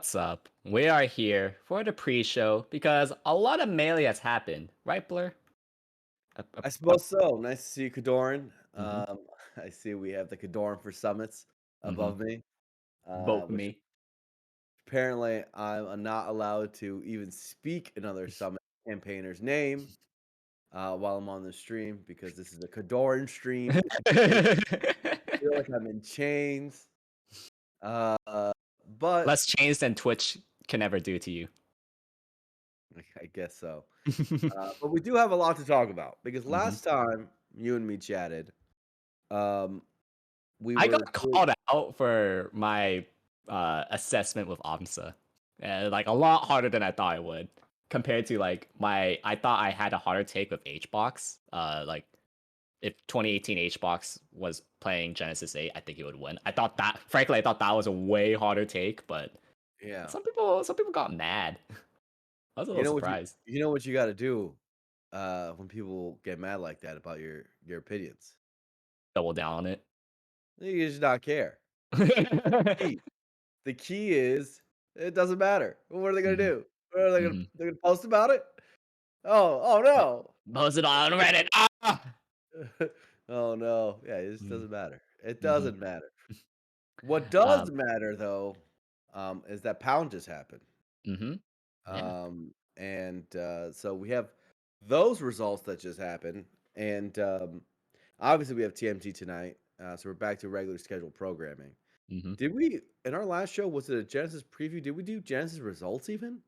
What's up? We are here for the pre-show because a lot of melee has happened, right, Blur? I suppose so. Nice to see you, KoDoRiN. Mm-hmm. I see we have the KoDoRiN for Summits Mm-hmm. above me, Vote which me. apparently I'm not allowed to even speak another Summit campaigner's name while I'm on the stream because this is a KoDoRiN stream. I feel like I'm in chains, uh, but Less chains than Twitch can ever do to you. I guess so. But we do have a lot to talk about because Mm-hmm. last time you and me chatted, um, we I were got called out for my assessment with AMSA, like a lot harder than I thought I would, compared to like my. I thought I had a harder take with HBox. Like if 2018 HBox was playing Genesis 8, I think he would win. Frankly, I thought that was a way harder take, but yeah. some people got mad. I was a You little know what surprised. you know what you gotta do, when people get mad like that about your opinions? Double down on it. You just not care. Key. The key is it doesn't matter. What are they gonna Mhm, do? What are they gonna mhm. they're gonna post about it? Oh no. Post it on Reddit. Ah! Oh no. Yeah, it just Mm, doesn't matter. It mhm. doesn't matter. What does Um, matter though, is that Pound just happened. mhm. Yeah. So we have those results that just happened, and obviously we have TMT tonight. So we're back to regular scheduled programming. Mhm. Did we in our last show? Was it a Genesis preview? Did we do Genesis results even?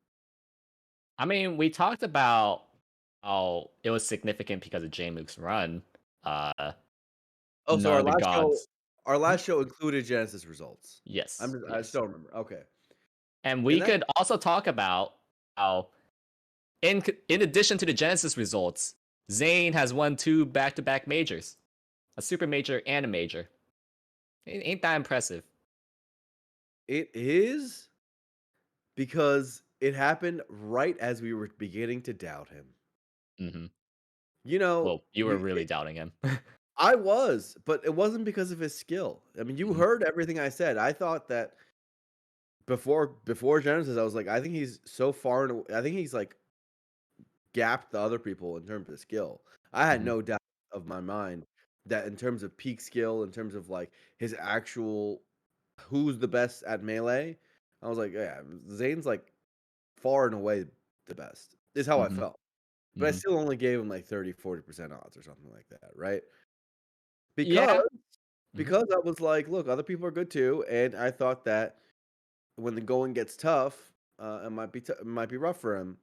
I mean, we talked about how it was significant because of J-Mook's run. Uh, Oh, so none of the gods. our Mhm. last show included Genesis results. Yes, I just yes. don't remember. Okay, And and we that could also talk about how, in addition to the Genesis results, Zayn has won 2 back-to-back majors, a super major and a major. Ain't that impressive? it is because it happened right as we were beginning to doubt him. Hmm. You know, Well, you were really doubting him. I was, but it wasn't because of his skill. I mean, you Hmm. heard everything I said. I thought that before Genesis, I was like, I think he's so far and I think he's like gapped the other people in terms of skill. I had Hmm. no doubt of my mind that in terms of peak skill, in terms of like his actual who's the best at melee, I was like, yeah, Zane's like far and away the best. Is how I Hmm. felt. But I Hmm. still only gave him like 30-40% odds or something like that, right? Yeah. Because Hmm. Because I was like, "Look, other people are good too," and I thought that when the going gets tough, it might be rough for him.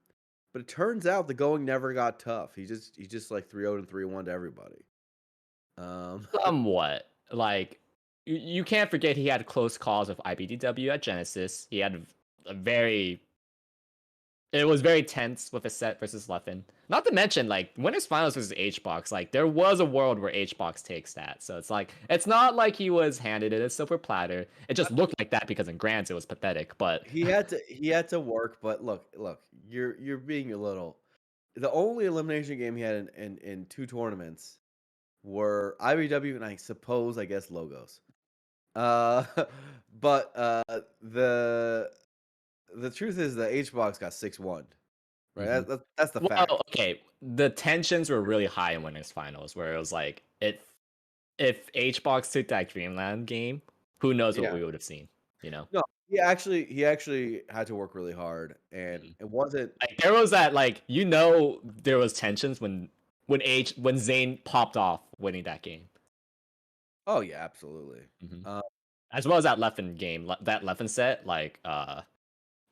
But it turns out the going never got tough. He just like 3-0 and 3-1 to everybody. Um, Somewhat. Like, you can't forget he had close calls with IBDW at Genesis. He had a very It was very tense with a set versus Leffen. Not to mention, like, winners finals versus HBox, like, there was a world where HBox takes that. So it's like, it's not like he was handed it a silver platter. It I just mean, looked like that because in Grants it was pathetic. But he had to work, but look, you're being a little. The only elimination game he had in two tournaments were IBW and I guess Logos. Uh, but the truth is the HBox got 6-1. Right, mhm. that's the Well, fact. okay, the tensions were really high in winners finals, where it was like, if HBox took that Dreamland game, who knows what Yeah. we would have seen, you know? No, he actually had to work really hard, and Mhm. it wasn't. Like there was that, like, there was tensions when Zayn popped off winning that game. Oh, yeah, absolutely. Mhm. Uh, As well as that Leffen game, that Leffen set, like I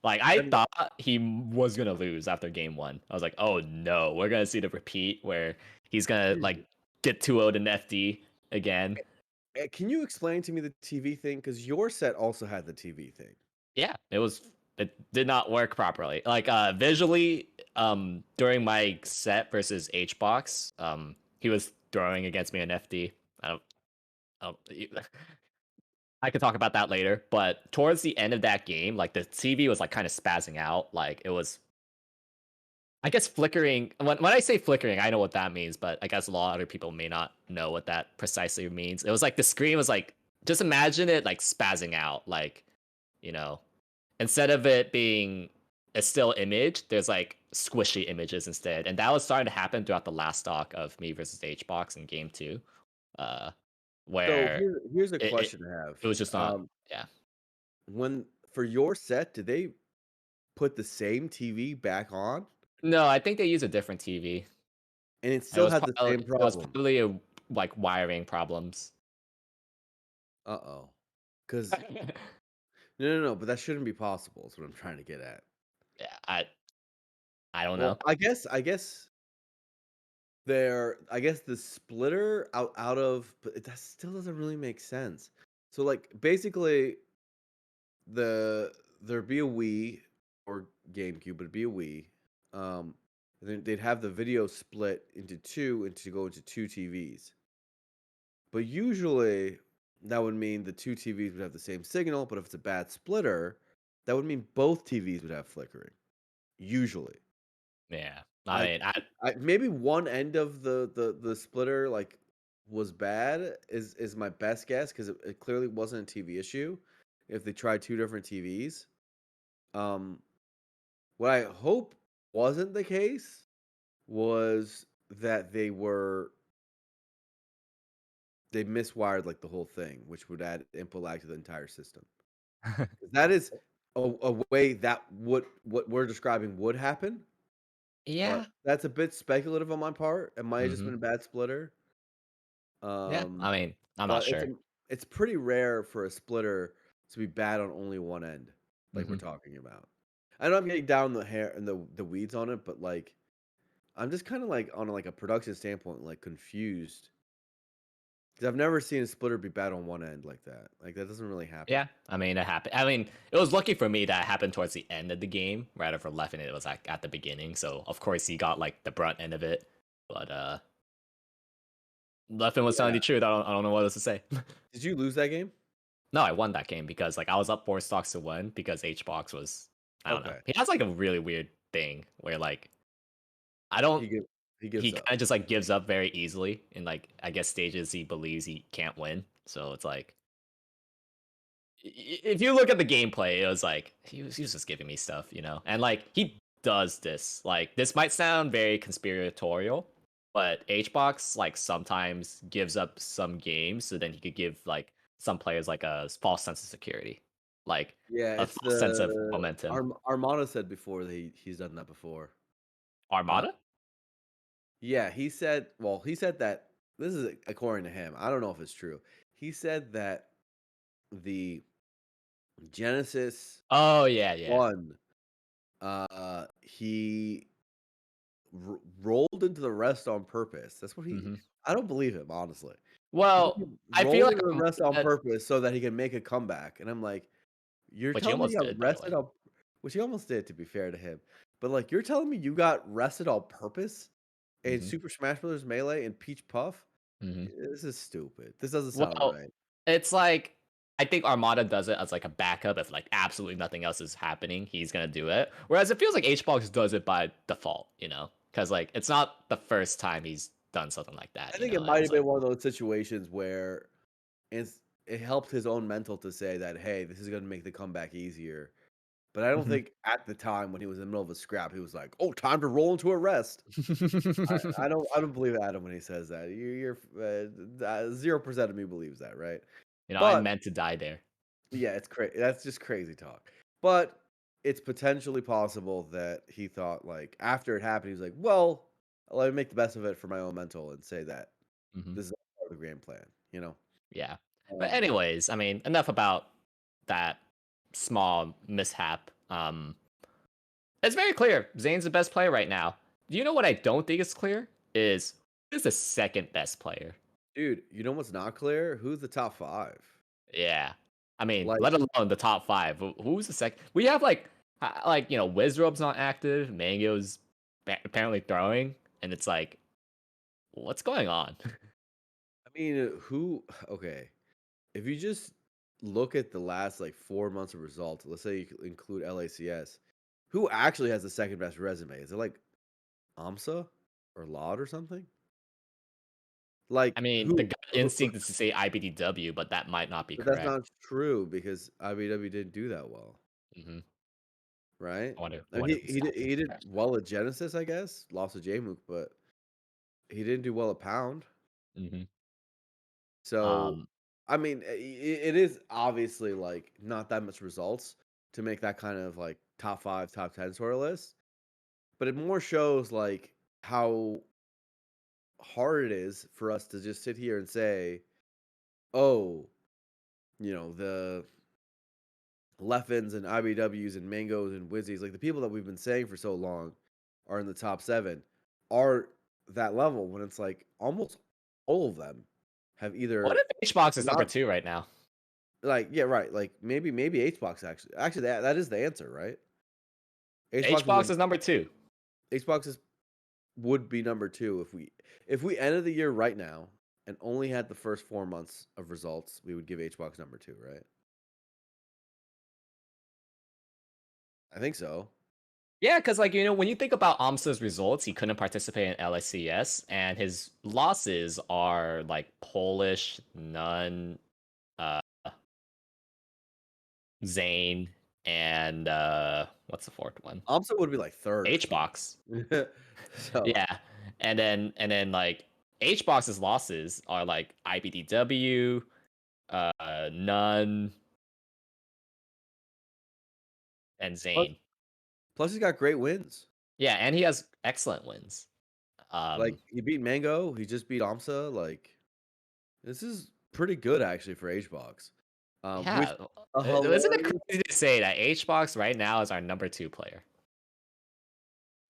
I mean, thought he was gonna lose after game one. I was like, oh no, we're gonna see the repeat where he's gonna like dude, get 2-0'd in FD again. can you explain to me the TV thing? Because your set also had the TV thing. Yeah, it did not work properly. Like visually, during my set versus HBox, he was throwing against me in FD. I don't, I don't I could talk about that later, but towards the end of that game, like the TV was like kind of spazzing out. Like it was, I guess, flickering. When I say flickering, I know what that means, but I guess a lot of other people may not know what that precisely means. It was like the screen was like, just imagine it like spazzing out, like, you know, instead of it being a still image, there's like squishy images instead, and that was starting to happen throughout the last stock of me versus HBox in game two, uh, So where here's a it, it question I have. it was just not. Yeah. When for your set, did they put the same TV back on No, I think they use a different TV. and it still had the same It was problem? probably like wiring problems. Uh-oh. Because no, but that shouldn't be possible is what I'm trying to get at. Yeah, I don't Well, know. I guess the splitter out of but that still doesn't really make sense. So, like, basically, there'd be a Wii or GameCube, but it'd be a Wii, and then they'd have the video split into 2 and to go into 2 TVs. But usually, that would mean the 2 TVs would have the same signal, but if it's a bad splitter, that would mean both TVs would have flickering, usually. Yeah, I I mean, I maybe one end of the splitter, like, was bad is my best guess 'cause it clearly wasn't a TV issue if they tried 2 different TVs. Um, what I hope wasn't the case was that they miswired, like, the whole thing, which would add input lag to the entire system. 'Cause that is a way that what we're describing would happen, but yeah, that's a bit speculative on my part. It might have just hmm been a bad splitter. yeah. Um, I mean, I'm not but sure. it's pretty rare for a splitter to be bad on only one end, like we're Hmm. talking about. I know I'm getting down the hair and the weeds on it, but, like, I'm just kinda, like, on, like, a production standpoint, like, confused because 'cause I've never seen a splitter be bad on one end like that. Like, that doesn't really happen. Yeah, I mean, it happened. I mean, it was lucky for me that it happened towards the end of the game, rather for left, and it was like at the beginning. So of course he got like the brunt end of it. But Leffen was telling Yeah. the truth. I don't know what else to say. Did you lose that game? No, I won that game because like I was up 4 stocks to 1 because HBox was, I don't know. Okay. He has like a really weird thing where like I don't He gives he he gives up. kind of just like gives up very easily in like I guess stages he believes he can't win. So it's like if you look at the gameplay, it was like he was just giving me stuff, you know. And like he does this. Like this might sound very conspiratorial, but HBox like sometimes gives up some games so then he could give like some players like a false sense of security, like Yeah, a it's false sense of the momentum. Armada said before that he's done that before. Uh, Armada? yeah, he said that this is according to him. I don't know if it's true. He said that the Genesis Oh yeah, yeah. 1, he rolled into the rest on purpose. That's what he Hmm. I don't believe him, honestly. He said he Well, I feel rolled like into the rest on Armada, purpose so that he can make a comeback, and I'm like, "You're which he telling me you almost got did, by the rested way. on" which he almost did, to be fair to him. But, like, you're telling me you got rested on purpose in Hmm. Super Smash Bros. Melee and Peach Puff? Hmm. This is stupid. This doesn't sound Well, right. it's like I think Armada does it as like a backup if like absolutely nothing else is happening, he's gonna do it. Whereas it feels like HBox does it by default, you know, because like it's not the first time he's done something like that, I you think know. it And might it's have been like, one of those situations where it helped his own mental to say that, "Hey, this is gonna make the comeback easier." But I don't mhm. think at the time when he was in the middle of a scrap, he was like, "Oh, time to roll into a rest." I don't believe Adam when he says that. You're 0% of me believes that, right? You know, I But meant to die there. yeah, it's crazy. That's just crazy talk. But it's potentially possible that he thought like after it happened, he was like, "Well, let me make the best of it for my own mental and say that Hmm. this is part of the grand plan." You know? Yeah, but Um, anyways, I mean, enough about that small mishap. It's very clear Zane's the best player right now. Do you know what I don't think is clear is who's the second best player? dude, you know what's not clear? Who's the top 5? Yeah. I mean, Like, let alone the top 5. Who's the second? We have like you know, Wizrobe's not active. Mango's apparently throwing, and it's like, what's going on? I mean, who? Okay, if you just look at the last like 4 months of results, let's say you include LACS, who actually has the second best resume? Is it like AMSA or Laud or something? I Like mean, the who? gut instinct is to say IBDW, but that might not be But that's correct. not true because IBW didn't do that well. Hmm. right? I I mean, wonder who stopped him. he did well at Genesis, I guess. Lost to Jmook, but he didn't do well at Pound. Hmm. So, Um, I mean, it is obviously like not that much results to make that kind of like top 5, top 10 sort of list, but it more shows like how hard it is for us to just sit here and say, "Oh, the Leffins and IBWs and Mangoes and Wizzies, like the people that we've been saying for so long are in the top 7 are that level," when it's like almost all of them have what either if HBox is number not 2 right now? like yeah, right, like maybe HBox actually that is the answer, right? HBox is HBox num is number 2. HBox is would be number 2 if we ended the year right now and only had the first 4 months of results, we would give HBox number 2, right? I think so. Yeah, because like when you think about Amsa's results, he couldn't participate in LSCS, and his losses are like Polish, None, uh, Zane, and what's the fourth one? AMSA would be like 3rd or HBox. something. So Yeah, and then like HBox's losses are like IBDW, None, and plus Zane. plus he's got great wins. Yeah, and he has excellent wins. Like, Um, he beat Mango, he just beat AMSA, like, this is pretty good actually for HBox. Which yeah, a isn't it hilarious crazy to say that HBox right now is our number 2 player?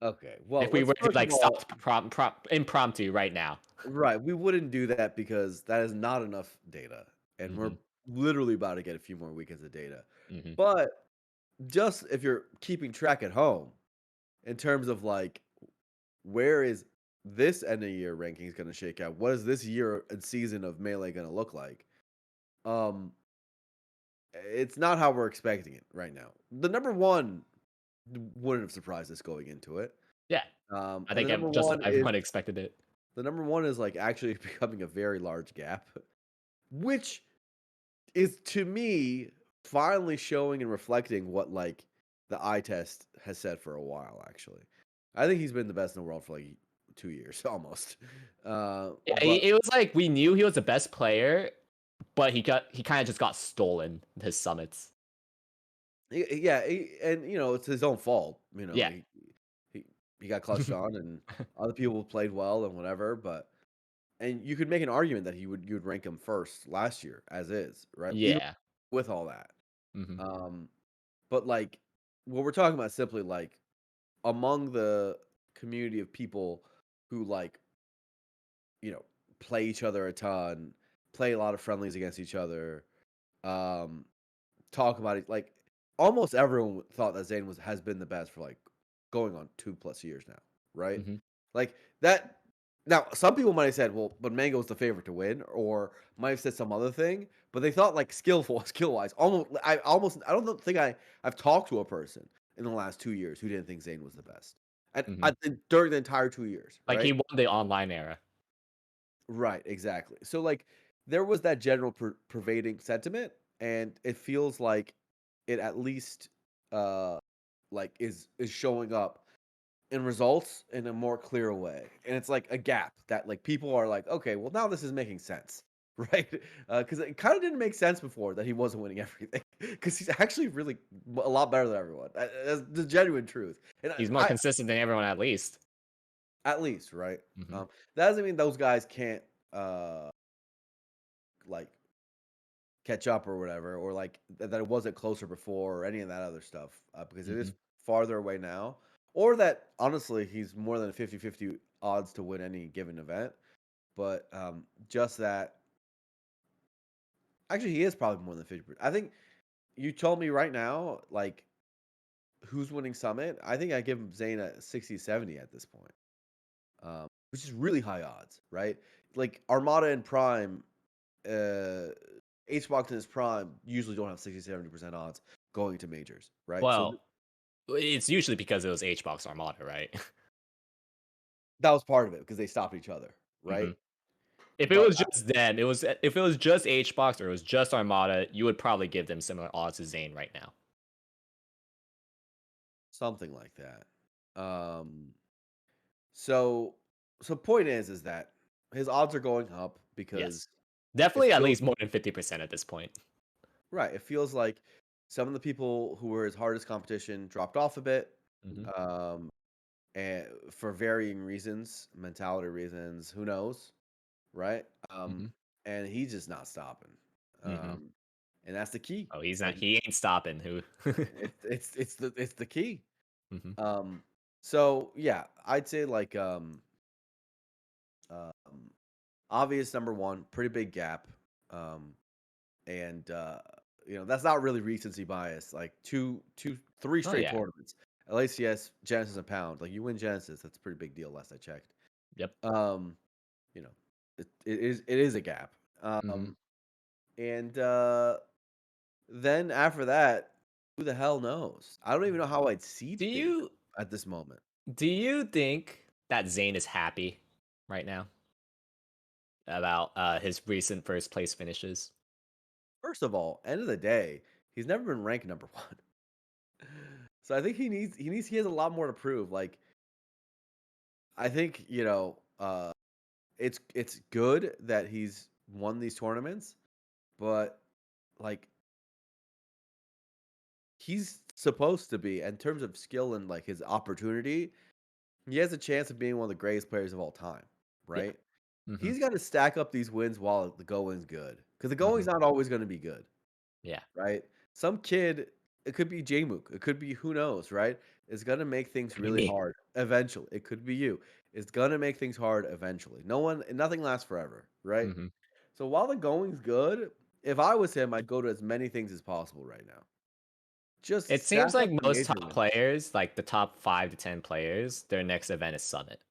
okay, well, If we let's were to first of like all stop impromptu right now. right, we wouldn't do that because that is not enough data, and we're Hmm. literally about to get a few more weekends of data. Hmm. But just if you're keeping track at home in terms of like where is this end of year rankings going to shake out? What is this year and season of Melee going to look like? Um, it's not how we're expecting it right now. The number one wouldn't have surprised us going into it. Yeah, I And think just about everyone expected it. the number one is like actually becoming a very large gap, which is to me finally showing and reflecting what like the eye test has said for a while. Actually, I think he's been the best in the world for like 2 years almost. Yeah, But it was like we knew he was the best player, but he kind of just got stolen his summits. yeah, and it's his own fault. Yeah. He he got clutched on, and other people played well and whatever. But and you could make an argument that you would rank him first last year as is, right? Even Yeah. with all that. Hmm. Um, but like what we're talking about is simply like among the community of people who like you know play each other a ton, play a lot of friendlies against each other. Um, talk about it like almost everyone thought that Zayn has been the best for like going on 2+ years now, right? Hmm. Like that. Now, some people might have said, "Well, but Mango's the favorite to win," or might have said some other thing, but they thought like skill wise. I don't think I've talked to a person in the last 2 years who didn't think Zayn was the best, and Hmm. I think during the entire 2 years, Like he right? won the online era. Right, exactly. So like there was that general pervading sentiment, and it feels like it at least uh like is showing up in results in a more clear way. And it's like a gap that like people are like, okay, well now this is making sense. Right? Because it kind of didn't make sense before that he wasn't winning everything. Because he's actually really a lot better than everyone. That's the genuine truth. And He's more consistent than everyone at least. at least, right? Hmm. That doesn't mean those guys can't uh like catch up or whatever, or like that it wasn't closer before or any of that other stuff because it is Hmm. farther away now, or that honestly he's more than a 50-50 odds to win any given event. But just that actually he is probably more than 50%. I think you told me right now, like who's winning Summit. I think I give him Zayn a 60-70 at this point, which is really high odds, right? Like Armada and Prime uh HBox in his prime usually don't have 60-70% odds going to majors, right? So Well, it's usually because it was HBox Armada, right? that was part of it because they stopped each other, Hmm. right? If it But was just them, it was if it was just HBox or it was just Armada, you would probably give them similar odds to Zane right now. something like that. Um, so so point is that his odds are going up Yes. because it Definitely at feels least more than 50% at this point. right. It feels like some of the people who were his hardest competition dropped off a bit, Mhm. um, and for varying reasons, mentality reasons, who knows, right? Mhm. And he's just not stopping, Mhm. um, and that's the key. Oh, he's not Like he ain't stopping. Who? it's the key. Mhm. Um, so yeah, I'd say like um, obvious number one, pretty big gap. Um, and that's not really recency bias. Like three Oh, straight yeah. tournaments, LACS, Genesis, and Pound. Like you win Genesis, that's a pretty big deal. Last I checked. Yep. Um, you know, it is a gap. Mhm. And then after that, who the hell knows? I don't even know how I'd seed Do things you at this moment. do you think that Zayn is happy right now about, his recent first place finishes? First of all, end of the day, he's never been ranked number one. So I think he has a lot more to prove. Like I think it's good that he's won these tournaments, but like he's supposed to be in terms of skill and like his opportunity, he has a chance of being one of the greatest players of all time, Yeah. right? Mhm. He's got to stack up these wins while the going's good, because the going's Mhm. not always going to be good, Yeah. right? Some kid, it could be Jmook, it could be who knows, right? Is gonna make things Could be really me. hard eventually. It could be you. It's gonna make things hard eventually. Nothing lasts forever, right? Mhm. So while the going's good, if I was him, I'd go to as many things as possible right now. Just It stack seems like up the most major top wins, players, like the top 5 to 10 players, their next event is Summit.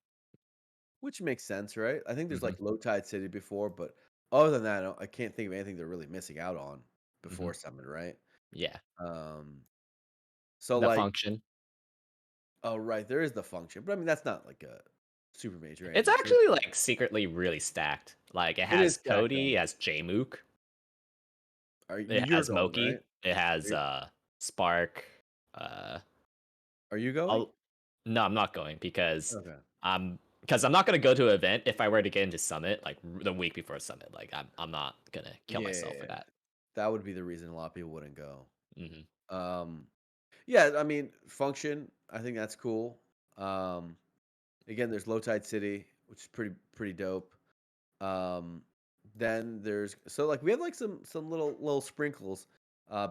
which makes sense, right? I think there's Mhm. like low tide city before, but other than that, I can't think of anything they're really missing out on Mhm. before Summit, right? Yeah. Um, so The like, function. oh right, there is the function, but I mean that's not like a super major It's anything actually, serious. like, secretly really stacked. Like, it It is has stacked Cody, up. it has Jmook, it You're has going right? Moki, it Are has, you, Spark, uh, are you going? I'll no, I'm not going Okay. because I'm not gonna go to an event if I were to get into Summit, like, the week before Summit, like, I'm not gonna kill myself for Yeah, that. that would be the reason a lot of people wouldn't go. Mhm. Um, yeah, I mean, function. I think that's cool. Um, again, there's Low Tide City, which is pretty dope. Um, then there's so like we have like some little sprinkles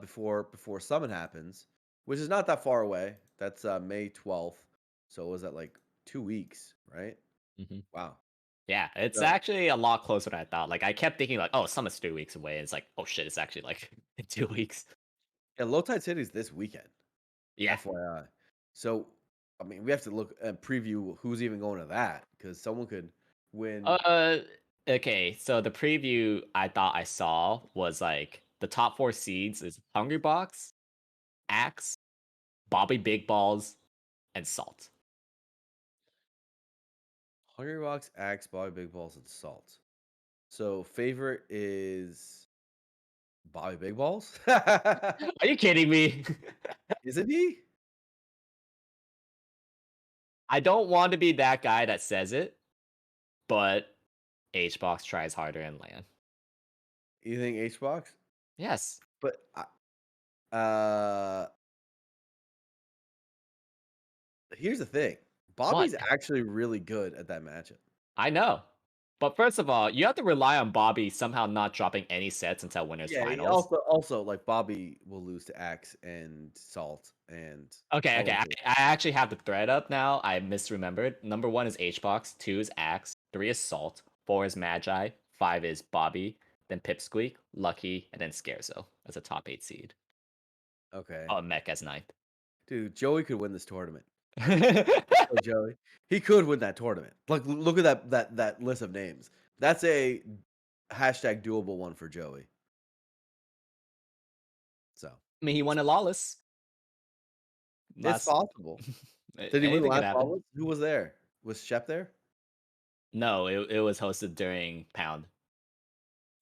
before Summit happens, which is not that far away. That's May 12th. So was that like 2 weeks, right? Mhm. Wow. Yeah, it's So actually a lot closer than I thought. Like, I kept thinking, like, "Oh, Summit's 3 weeks away," and it's like, "Oh, shit, it's actually, like, in 2 weeks." yeah, Low Tide City is this weekend. Yeah. FYI. So, I mean, we have to look and preview who's even going to that because someone could win. Uh, okay, so the preview I thought I saw was, like, the top 4 seeds is Hungry Box, Axe, Bobby Big Balls, and Salt. Hungry Box, Axe, Bobby Big Balls, and Salt. So, favorite is Bobby Big Balls. Are you kidding me? Isn't he? I don't want to be that guy that says it, but HBox tries harder in LAN. You think H Box? Yes. But uh, here's the thing: What? Bobby's actually really good at that matchup. I know. But first of all, you have to rely on Bobby somehow not dropping any sets until winners Yeah. finals. Also like Bobby will lose to Axe and Salt and Okay. someone. I actually have the thread up now. I misremembered. Number 1 is HBox, 2 is Axe, 3 is Salt, 4 is Magi, 5 is Bobby, then Pipsqueak, Lucky, and then Scarezo as a top 8 seed. Okay, Oh, Mech as ninth. dude, Joey could win this tournament. Oh, Joey. He could win that tournament. Like, look at that list of names. That's a hashtag doable one for Joey. So I mean, he won a lawless it's last. possible. Did he win the Anything could last happen. Flawless? Who was there? Was Shep there? No, it was hosted during Pound.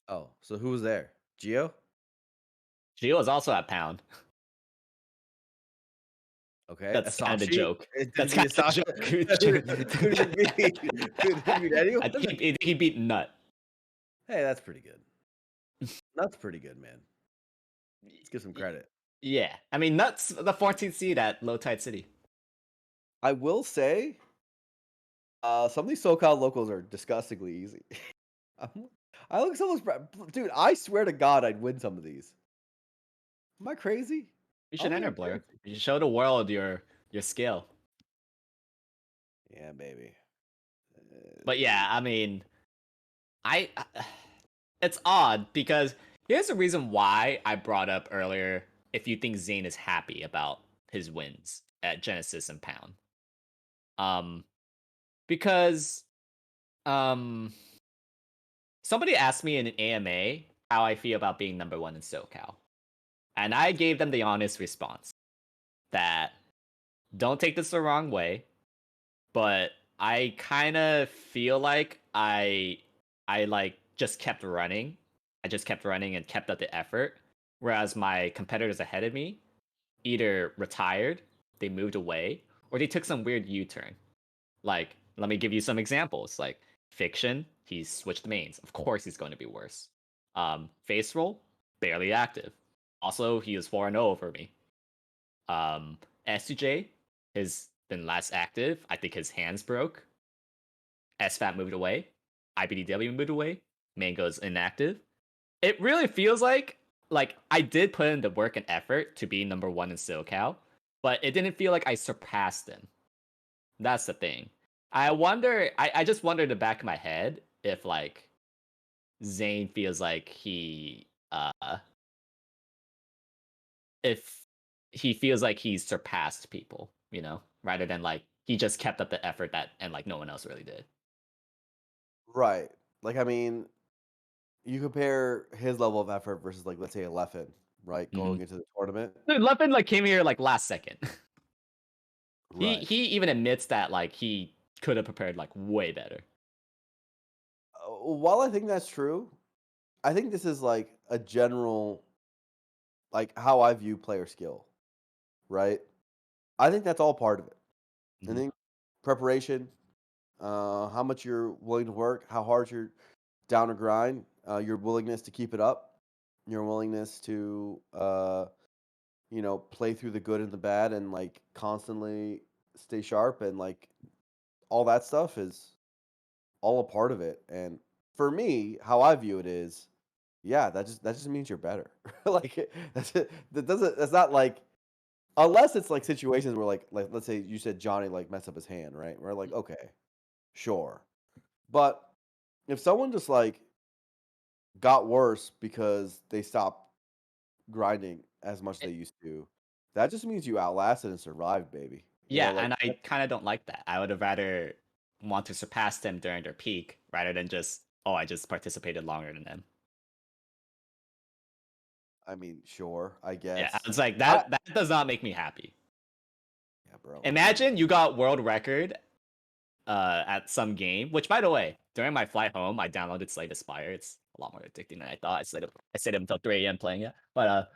Oh, so who was there? Geo? She was also at Pound. Okay, That's kind of the Asashi? joke. Did That's he beat kind of Asashi? the Who did he beat? joke. Who did he beat I anyone? think he beat Nut. Hey, that's pretty good. That's pretty good, man. Let's give some credit. Yeah, I mean Nut's the 14th seed at Low Tide City. I will say, some of these SoCal locals are disgustingly easy. I'm I look so much dude, I swear to God I'd win some of these. Am I crazy? You I don't should think enter I'm Blur. crazy. You should show the world your skill. Yeah, baby. But yeah, I mean, I it's odd because here's the reason why I brought up earlier if you think Zayn is happy about his wins at Genesis and Pound. Um because um somebody asked me in an AMA how I feel about being number 1 in SoCal. And I gave them the honest response that don't take this the wrong way, but I kind of feel like I like just kept running. I just kept running and kept up the effort, whereas my competitors ahead of me either retired, they moved away, or they took some weird U-turn. Like, let me give you some examples. Like Fiction, he switched mains. Of course, he's going to be worse. Face Roll, barely active. Also, he was 4-0 over me. SCJ has been less active. I think his hands broke. SFAT moved away. IBDW moved away. Mango's inactive. It really feels like I did put in the work and effort to be number 1 in SoCal, but it didn't feel like I surpassed him. That's the thing. I just wonder in the back of my head if like Zayn feels like if he feels like he's surpassed people, rather than like he just kept up the effort that and like no one else really did. Right. Like, I mean, you compare his level of effort versus, like, let's say, a Leffen, right, Hmm. going into the tournament. Dude, Levin like came here like last second. he Right. he even admits that like he could have prepared like way better. While I think that's true, I think this is, like, a general like, how I view player skill, right? I think that's all part of it. I Hmm. think preparation, how much you're willing to work, how hard you're down to grind, your willingness to keep it up, your willingness to, play through the good and the bad and like constantly stay sharp and like all that stuff is all a part of it. And for me, how I view it is, yeah, that just means you're better. That's it. That's not like unless it's like situations where like let's say you said Johnny like messed up his hand, right? We're like, okay, sure. But if someone just like got worse because they stopped grinding as much as they used to, that just means you outlasted and survived, baby. Yeah, Like and I kind of don't like that. I would have rather want to surpass them during their peak rather than just I just participated longer than them. I mean, sure, I Yeah, I guess. was like I that does not make me happy. Yeah, bro. I mean, Imagine you got world record at some game, which by the way, during my flight home, I downloaded Slay Aspire. It's a lot more addicting than I thought. I stayed up until 3 a.m. playing it. But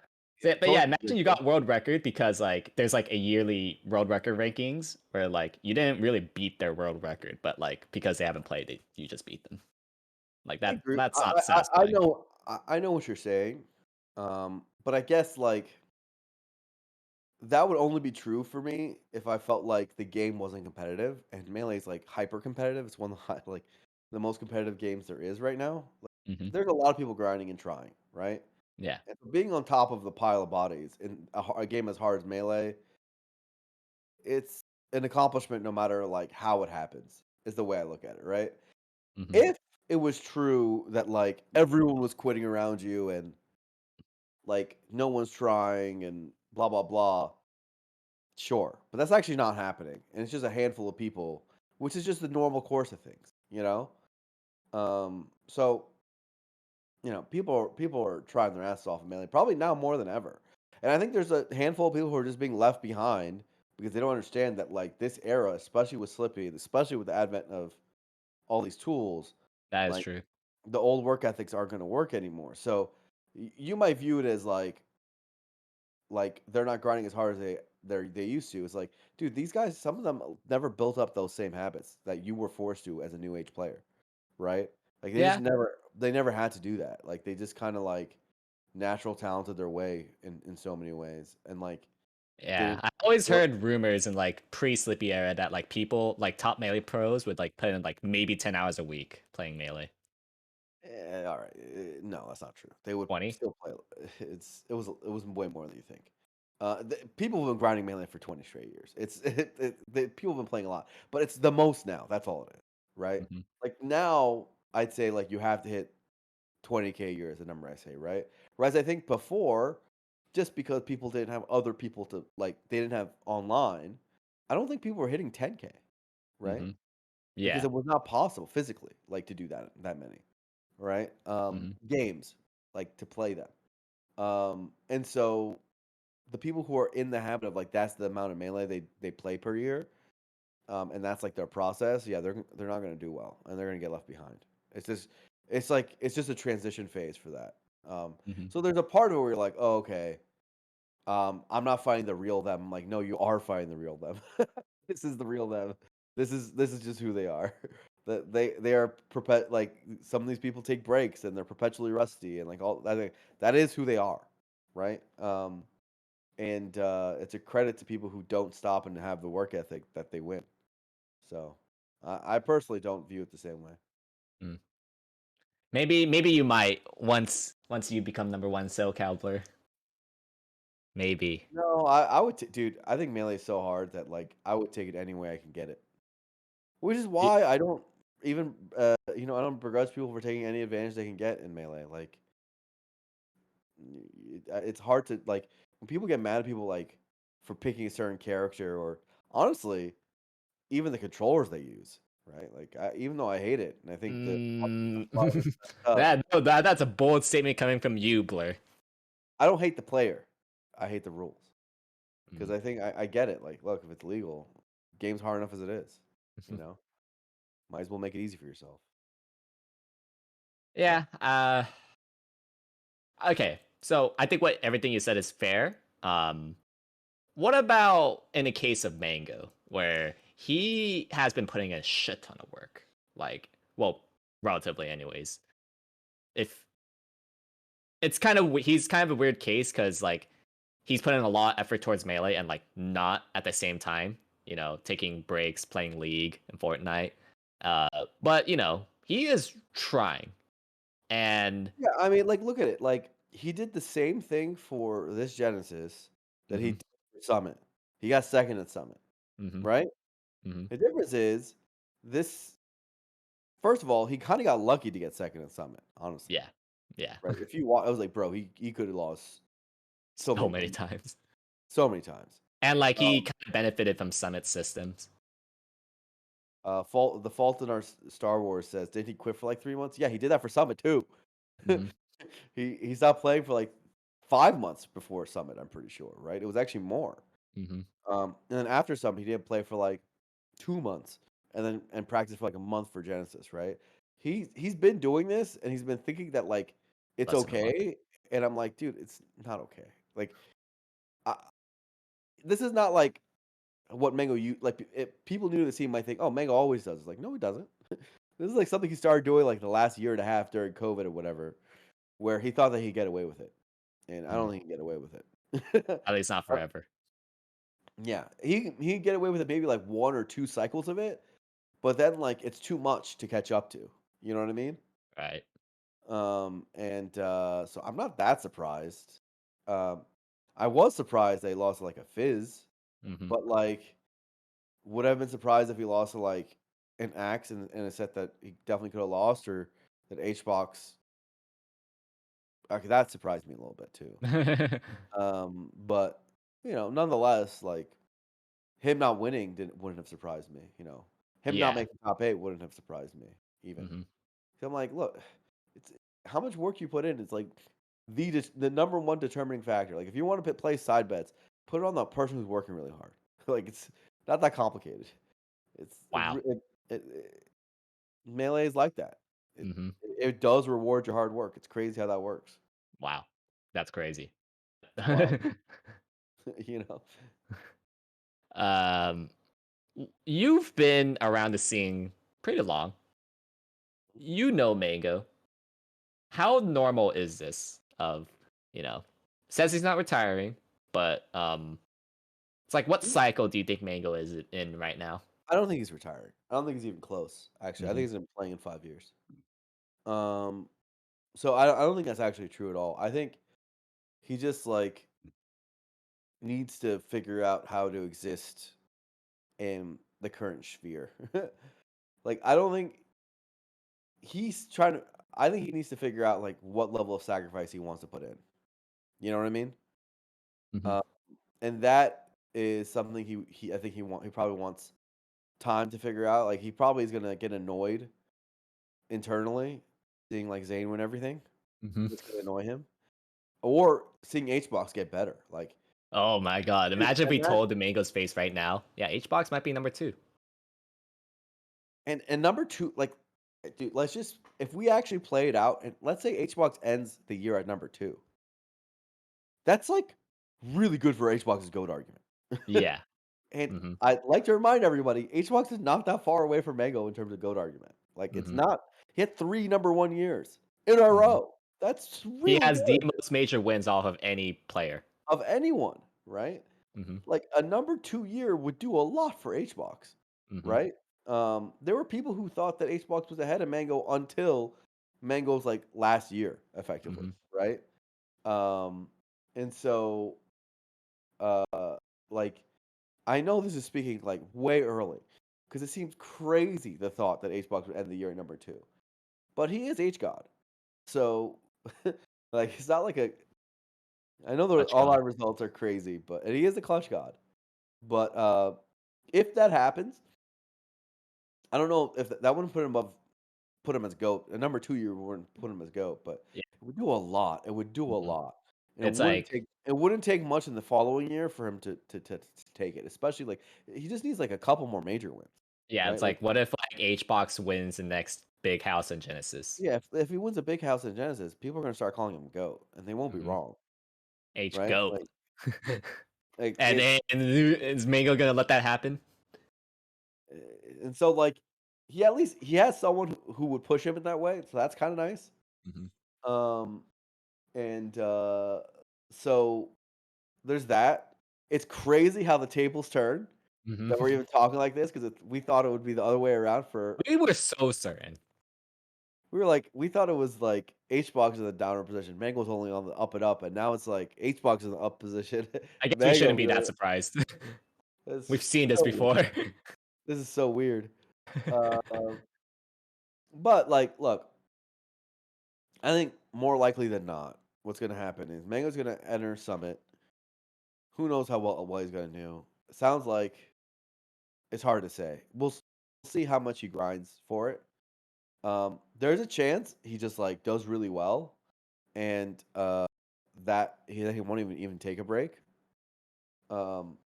yeah, told you imagine you got world record because like there's like a yearly world record rankings where like you didn't really beat their world record, but like because they haven't played it, you just beat them. Like I that agree. that's not I satisfying. know I know what you're saying, but I guess like that would only be true for me if I felt like the game wasn't competitive. And Melee is like hyper competitive. It's one of like the most competitive games there is right now. Like, Hmm. there's a lot of people grinding and trying, right? Yeah, And so being on top of the pile of bodies in a game as hard as Melee, it's an accomplishment no matter like how it happens. Is the way I look at it, right? hmm, If it was true that, like, everyone was quitting around you and, like, no one's trying and blah, blah, blah, sure, but that's actually not happening, and it's just a handful of people, which is just the normal course of things, you know? So, people are trying their asses off mainly, probably now more than ever, and I think there's a handful of people who are just being left behind because they don't understand that, like, this era, especially with Slippy, especially with the advent of all these tools, that is like true. the old work ethics aren't gonna work anymore. So you might view it as like they're not grinding as hard as they they used to. It's like, dude, these guys, some of them never built up those same habits that you were forced to as a new age player, right? Like Yeah, they never had to do that. Like they just kind of like natural talented their way in so many ways, and like yeah. didn't. I always Well, heard rumors in like pre-Slippy era that like people like top melee pros would like put in like maybe 10 hours a week playing melee. all right, no, that's not true. They would 20? still play. It was way more than you think. People have been grinding melee for 20 straight years. People have been playing a lot, but it's the most now. That's all it is, right? Hmm. Like now, I'd say like you have to hit 20K a year is the number I say, right? Whereas I think before, just because people didn't have other people to like, they didn't have online, I don't think people were hitting 10K, right? Hmm. Because Yeah. it was not possible physically, like to do that many, right? Hmm. Games, like to play them. And so the people who are in the habit of like that's the amount of melee they play per year, and that's like their process. Yeah, they're not going to do well, and they're going to get left behind. It's just it's just a transition phase for that. Hmm. So there's a part of it where you're like, oh, okay, I'm not fighting the real them. I'm like, no, you are fighting the real them. This is the real them. This is just who they are. That they are like some of these people take breaks and they're perpetually rusty and like all that is who they are, right? And it's a credit to people who don't stop and have the work ethic that they win. So I personally don't view it the same way. Mm. Maybe you might once you become number one SoCal player. Maybe. No, I would, dude. I think melee is so hard that like I would take it any way I can get it. Which is Y- why I don't even, I don't begrudge people for taking any advantage they can get in melee. Like, it's hard to like when people get mad at people like for picking a certain character or honestly even the controllers they use, right? Like, even though I hate it and I think that Mm, it's messed up, that's a bold statement coming from you, Blur. I don't hate the player. I hate the rules because Mm. I think I get it. Like, look, if it's legal, game's hard enough as it is. You know, might as well make it easy for yourself. So. Yeah. Okay. So I think what everything you said is fair. What about in a case of Mango, where he has been putting a shit ton of work? Like, well, relatively, anyways. If it's kind of he's kind of a weird case because like he's putting a lot of effort towards melee and like not at the same time, taking breaks, playing League and Fortnite. But he is trying, and Yeah, I mean, like, look at it. Like, he did the same thing for this Genesis that he hmm. did for Summit. He got second at Summit, Hmm. right? Hmm. The difference is this. First of all, he kind of got lucky to get second at Summit, honestly, Yeah, yeah, right? If I was like, bro, he could have lost so so many many games, times, so many times. and like he Um, kind of benefited from Summit systems. fault in our Star Wars says, did he quit for like 3 months? Yeah, he did that for Summit too. Hmm. He stopped playing for like 5 months before Summit. I'm pretty sure, right? It was actually more. Hmm. And then after some, he didn't play for like 2 months, and then and practice for like a month for Genesis, right? He's been doing this, and he's been thinking that like it's Less than a month. okay, and I'm like, dude, it's not okay. Like, I, this is not like what Mango you like. People new to the scene might think, oh, Mango always does. It's like, no, he doesn't. This is like something he started doing like the last year and a half during COVID or whatever, where he thought that he'd get away with it, and I Mm. don't think he can get away with it. At least not Uh, forever. yeah, he can get away with it maybe like 1 or 2 cycles of it, but then, like, it's too much to catch up to, you know what I mean? Right. So I'm not that surprised. Um, I was surprised they lost to, like, a Fizz, Hmm. but, like, would I have been surprised if he lost to, like, an Axe in a set that he definitely coulda lost or that HBox okay, that surprised me a little bit too. But, nonetheless, like, him not winning wouldn't have surprised me, you know? Him not Yeah. making top 8 wouldn't have surprised me even. Hmm. 'Cause I'm like, "Look, it's how much work you put in is, like, the number one determining factor." Like, if you wanna play side bets, put it on the person who's working really hard. Like, it's not that complicated. It's it Wow. re it Melee is like that. It Hmm. it does reward your hard work. It's crazy how that works. Wow. That's crazy. It's wild, you know? Um, you've been around the scene pretty long. You know Mango. How normal is this? Of you know, says he's not retiring, but it's like what cycle do you think Mango is in right now? I don't think he's retiring. I don't think he's even close, actually. I think Hmm. he's gonna be playing in 5 years. Um, so I don't think that's actually true at all. I think he just, like, needs to figure out how to exist in the current sphere. Like, I don't think he's trying to I think he needs to figure out, like, what level of sacrifice he wants to put in. You know what I mean? Hmm. Uh, and that is something he I think he probably wants time to figure out. Like, he probably is gonna get annoyed internally seeing, like, Zayn win everything. Hmm. It's gonna annoy him. Or seeing HBox get better. Like, Oh my god! dude, Imagine if we imagine told the Mango's face right now. Yeah, H box might be number two. and number 2, like, dude, let's just if we actually play it out and let's say HBox ends the year at number 2, that's, like, really good for HBox's GOAT argument. Yeah. And Hmm. I'd like to remind everybody, HBox is not that far away from Mango in terms of GOAT argument. Like, it's Hmm. not he had 3 number 1 years in a Hmm. row. That's He really has the good most major wins off of any player. of anyone, right? Hmm. Like, a number 2 year would do a lot for HBox, Hmm. right? There were people who thought that HBox was ahead of Mango until Mango's, like, last year, effectively, Hmm. right? Um, and so, uh, like, I know this is speaking, like, way early because it seems crazy the thought that HBox would end the year at number 2, but he is H God. So, like, it's not like a I know Clutch all god. our results are crazy, but and he is a clutch god. But, if that happens, I don't know if that wouldn't put him as GOAT. A number 2 year wouldn't put him as GOAT, but Yeah. it would do a lot. It would do a Hmm. lot. And It's like it wouldn't take much in the following year for him to take it, especially, like, he just needs, like, a couple more major wins, yeah, it's right? Like, like what if like H box wins the next big house in Genesis? yeah, if he wins a big house in Genesis, people are gonna start calling him GOAT, and they won't be Hmm. wrong, H right? goat. Like, And is Mango gonna let that happen? eh, and so, like, he at least he has someone who would push him in that way, so that's kinda nice. Hmm. Um, and, so there's that. It's crazy how the tables turn Hmm. that we're even talking like this because we thought it would be the other way around We were so certain. we thought it was like HBox in the downward position. Mango's only on the up and up, and now it's like HBox is in the up position. I guess we shouldn't Mango's be that in surprised. We've it's seen this so weird. before. This is so weird. Uh, but like, look, I think more likely than not, what's gonna happen is Mango's gonna enter Summit. Who knows how well he's gonna do? Sounds like it's hard to say. We'll see how much he grinds for it. There's a chance he just, like, does really well, and, that he won't even take a break. Um,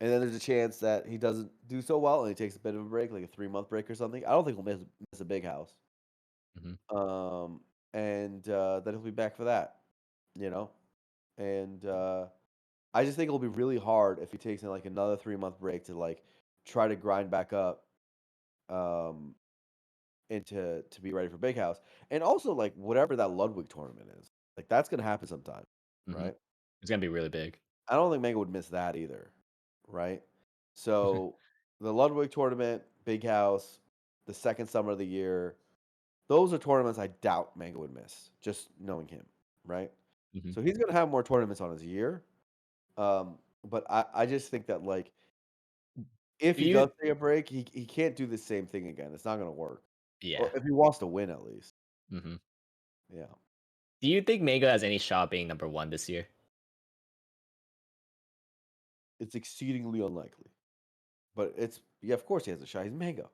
and then there's a chance that he doesn't do so well and he takes a bit of a break, like a 3-month break or something. I don't think he'll miss a big house. Hmm. Um, and, then he'll be back for that, you know? And, I just think it'll be really hard if he takes, like, another 3-month break to, like, try to grind back up, um and to be ready for Big House, and also, like, whatever that Ludwig tournament is, like, that's gonna happen sometime, Hmm. right? It's gonna be really big. I don't think Manga would miss that either, right? So, the Ludwig tournament, Big House, the 2nd summer of the year, those are tournaments I doubt Manga would miss, just knowing him, right? Hmm. So, he's gonna have more tournaments on his year, but I just think that, like, if Do he you? does take a break, he can't do the same thing again, it's not gonna work, Yeah. or if he wants to win at least, Hmm. yeah. Do you think Mango has any shot being number one this year? It's exceedingly unlikely, but it's yeah, of course he has a shot, he's Mango.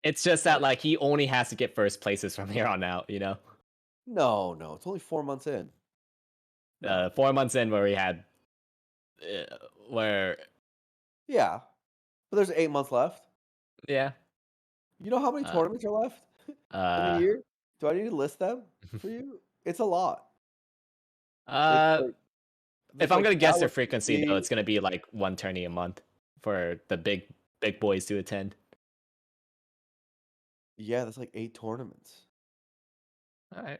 It's just that like he only has to get first places from here on out. No, no, it's only 4 months in. No. 4 months in where we had where Yeah, but there's 8 months left. yeah. You know how many Uh, tournaments are left in a uh, year? Do I need to list them for you? It's a lot. It's uh, like If That's I'm like gonna that guess their would frequency though, be it's gonna be like one tourney a month for the big boys to attend. yeah, that's like 8 tournaments. All right,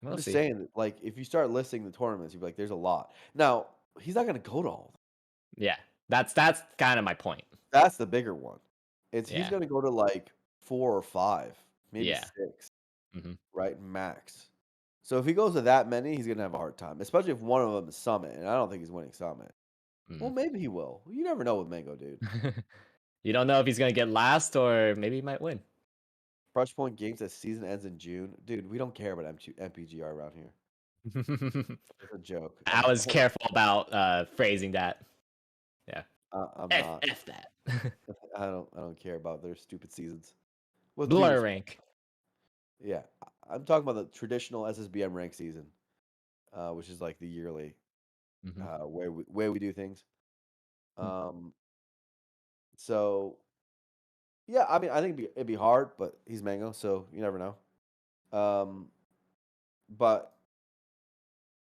I'm we'll just see. saying that, like, if you start listing the tournaments, you'd be like, "There's a lot." Now, he's not gonna go to all of them. Yeah, that's kind of my point. That's the bigger one. He's Yeah, gonna go to, like, 4 or 5, maybe yeah. 6, Hmm. right, max. So if he goes to that many, he's gonna have a hard time, especially if one of them is Summit, and I don't think he's winning Summit. Well, Mm. maybe he will. You never know with Mango, dude. You don't know if he's gonna get last or maybe he might win. Crush Point Games, that season ends in June. Dude, we don't care about MPGR around here. It's a joke. I was careful about phrasing that. Yeah, I'm f not. f that. I don't care about their stupid seasons. With due Blur respect. rank. Yeah. I'm talking about the traditional SSBM rank season, which is like the yearly Hmm. way we do things. Hmm. Um, so yeah, I mean, I think it'd be hard, but he's Mango, so you never know. Um, but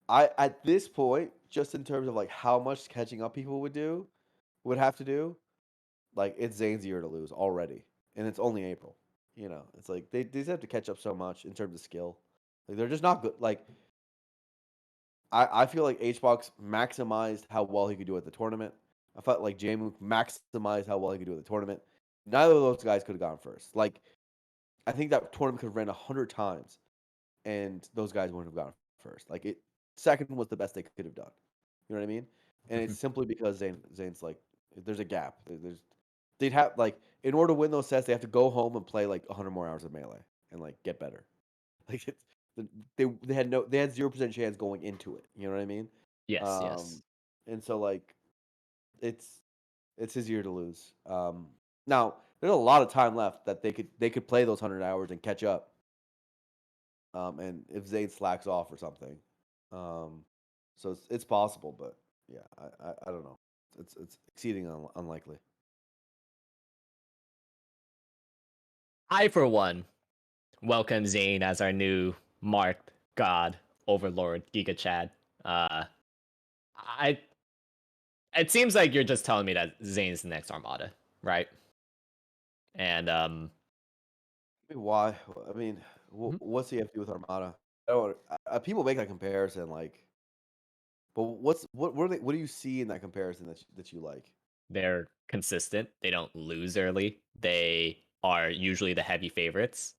I at this point, just in terms of like how much catching up people would have to do, like it's Zayn's year to lose already, and it's only April. It's like they just have to catch up so much in terms of skill. Like they're just not good. Like I feel like HBox maximized how well he could do at the tournament. I felt like Jamu maximized how well he could do at the tournament. Neither of those guys could have gone first. Like I think that tournament could have ran 100 times, and those guys wouldn't have gone first. Like second was the best they could have done. You know what I mean? And it's simply because Zayn's like there's a gap. They'd have like in order to win those sets, they have to go home and play like 100 more hours of melee and like get better. Like they had 0% chance going into it. You know what I mean? Yes, Um, yes. and so like it's it's his year to lose. Now there's a lot of time left that they could play those 100 hours and catch up. And if Zayn slacks off or something, um, so it's possible, but yeah, I don't know. It's exceeding unlikely. I, for one, welcome Zane as our new Mark God Overlord Giga Chad. I. It seems like you're just telling me that Zane's the next Armada, right? And I mean, why? I mean, Mhm. what's he have to do with Armada? I don't. People make that comparison, like, but what do you see in that comparison that you like? They're consistent. They don't lose early. They are usually the heavy favorites.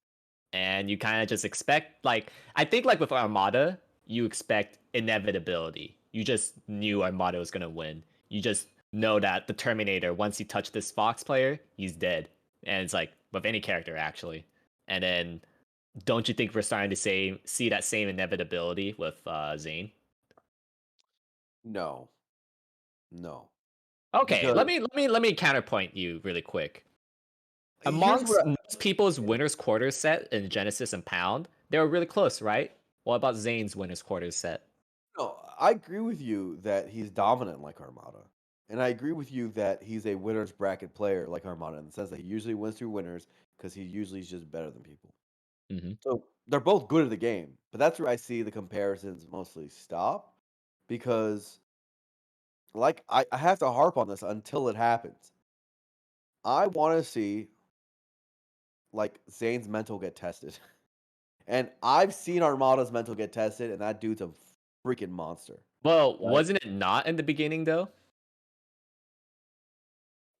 And you kind of just expect, like, I think like with Armada, you expect inevitability. You just knew Armada was gonna win. You just know that the Terminator, once he touched this Fox player, he's dead. And it's like with any character actually. And then don't you think we're starting to see that same inevitability with Zane? No, no, Okay, because let me counterpoint you really quick. here's Amongst what. most people's winners quarters set in Genesis and Pound, they were really close, right? What about Zane's winners quarters set? No, I agree with you that he's dominant like Armada, and I agree with you that he's a winners bracket player like Armada in the sense that he usually wins through winners because he usually is just better than people. Hmm. So they're both good at the game, but that's where I see the comparisons mostly stop because, like, I have to harp on this until it happens. I want to see like Zane's mental get tested, and I've seen Armada's mental get tested, and that dude's a freaking monster. Well, Right? wasn't it not in the beginning though?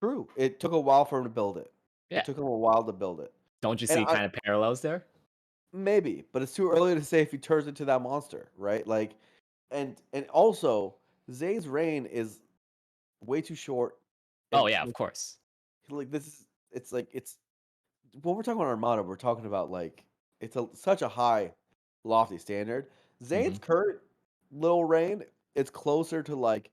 True. It took a while for him to build it. It Yeah. took him a while to build it, Don't you and see kind of parallels there? maybe, but it's too early to say if he turns into that monster, right? Like, and also Zane's reign is way too short, Oh and yeah, of course. like this is it's like it's when we're talking about Armada, we're talking about like it's such a high, lofty standard. Hmm. Zane's current little reign, it's closer to like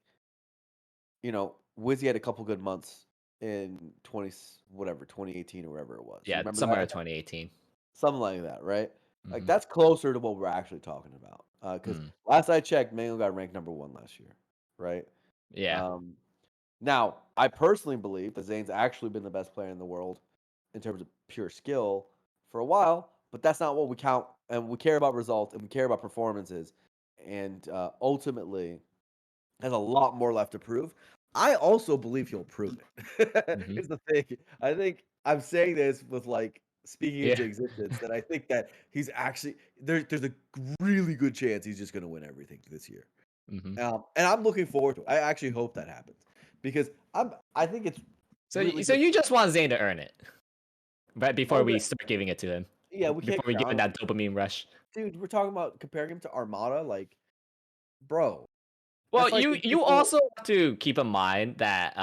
Wizzy had a couple good months in 2018 or whatever it was. You Yeah, remember somewhere that? in 2018. Something like that, right? Like Hmm. that's closer to what we're actually talking about. Because Mm. last I checked, Mango got ranked number one last year, right? Yeah. Um, Now, I personally believe that Zayn's actually been the best player in the world in terms of pure skill for a while, but that's not what we count. And we care about results and we care about performances. And ultimately, has a lot more left to prove. I also believe he'll prove it. Hmm. Here's the thing. I think I'm saying this with like speaking Yeah. into existence that I think that he's actually there's a really good chance he's just going to win everything this year. Hmm. And I'm looking forward to it. I actually hope that happens because I think it's So, really so good. you just want Zayn to earn it, right before Oh, we start giving it to him, yeah, we can't before we give him crown him. that dopamine rush. Dude, we're talking about comparing him to Armada, like, bro, Well, that's like you when you people also have to keep in mind that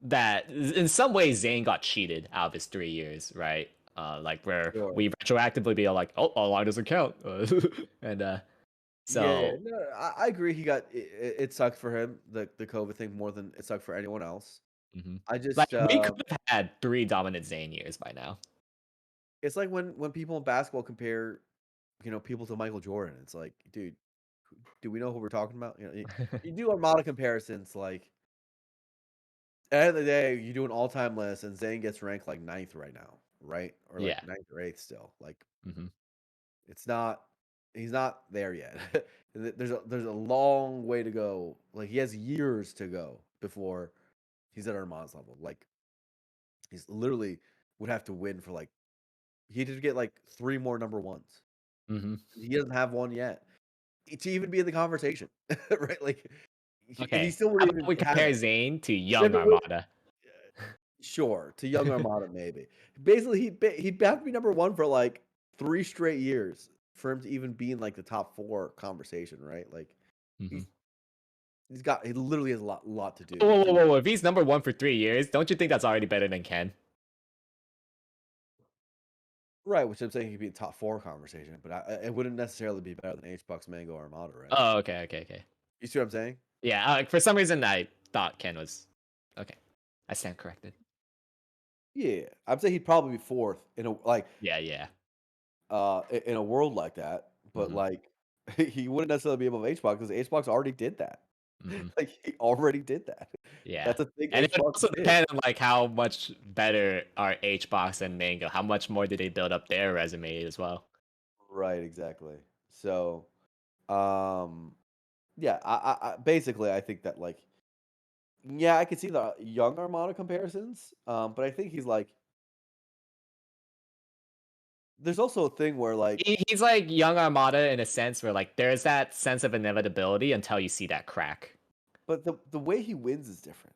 that in some ways Zayn got cheated out of his 3 years, right? Like where sure. we retroactively be like, oh, a line doesn't count, and Yeah, so no, I agree. He got it sucked for him the COVID thing more than it sucked for anyone else. mhm. I Like just we could have had 3 dominant Zayn years by now. it's like when people in basketball compare people to Michael Jordan. It's like, dude, do we know who we're talking about? You do Armada comparisons like at the end of the day, you do an all-time list, and Zayn gets ranked like ninth right now, right? Or like Yeah. ninth or eighth still. Like Hmm. it's not, he's not there yet. There's a long way to go. Like he has years to go before he's at Armand's level. Like he's literally would have to win for like he did get like three more number ones. Hmm. He doesn't have one yet to even be in the conversation, right? Like, and he Okay. still How wouldn't about even we have compare it. Zayn to If young it was Armada? sure to young Armada, maybe. Basically, he'd have to be number one for like 3 straight years for him to even be in like the top four conversation, right? Like, Hmm. he's he literally has a lot to do. Whoa, whoa, whoa, whoa! If he's number one for 3 years, don't you think that's already better than Ken? Right, which I'm saying he could be in top four conversation, but it wouldn't necessarily be better than H Bucks Mango Armada, right? Oh, okay, okay, okay. You see what I'm saying? Yeah. For some reason, I thought Ken was okay. I stand corrected. Yeah, I'm saying he'd probably be fourth in a like Yeah, yeah. in a world like that, but, Hmm. like, he wouldn't necessarily be above HBox because HBox already did that. Hmm. Like, he already did that. Yeah. That's a thing And it would HBox also did. depend on like how much better are HBox and Mango. How much more did they build up their resume as well? Right, exactly. So, um, yeah, I basically, I think that, like yeah, I could see the young Armada comparisons, but I think he's, like there's also a thing where, like He's like young Armada in a sense where like there's that sense of inevitability until you see that crack. but the way he wins is different.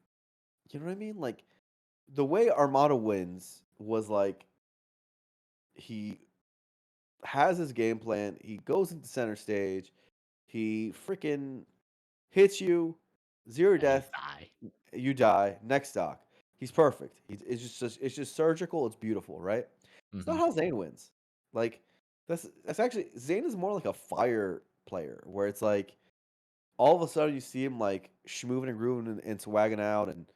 You know what I mean? Like, the way Armada wins was, like, he has his game plan. He goes into center stage. He freaking hits you, zero And you death. die. You die. Next stock. He's perfect. It's just surgical. It's beautiful, right? It's not Hmm. how Zayn wins. Like that's actually Zayn is more like a fire player where it's like all of a sudden you see him like schmooving and grooving and swagging out and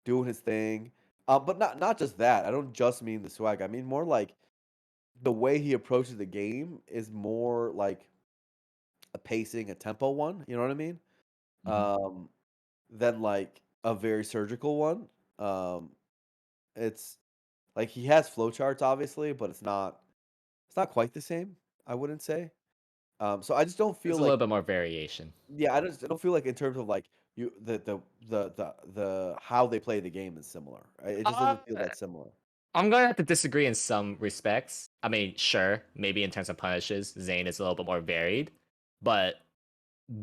doing his thing. But not just that. I don't just mean the swag. I mean more like the way he approaches the game is more like a pacing, a tempo one, you know what I mean? Hmm. Um, than like a very surgical one. Um, it's like he has flowcharts obviously, but it's not quite the same, I wouldn't say. So I just don't There's feel a little like bit more variation. yeah, I don't feel like in terms of like you the how they play the game is similar. It just Uh, doesn't feel that similar. I'm gonna have to disagree in some respects. I mean, sure, maybe in terms of punishes, Zayn is a little bit more varied, but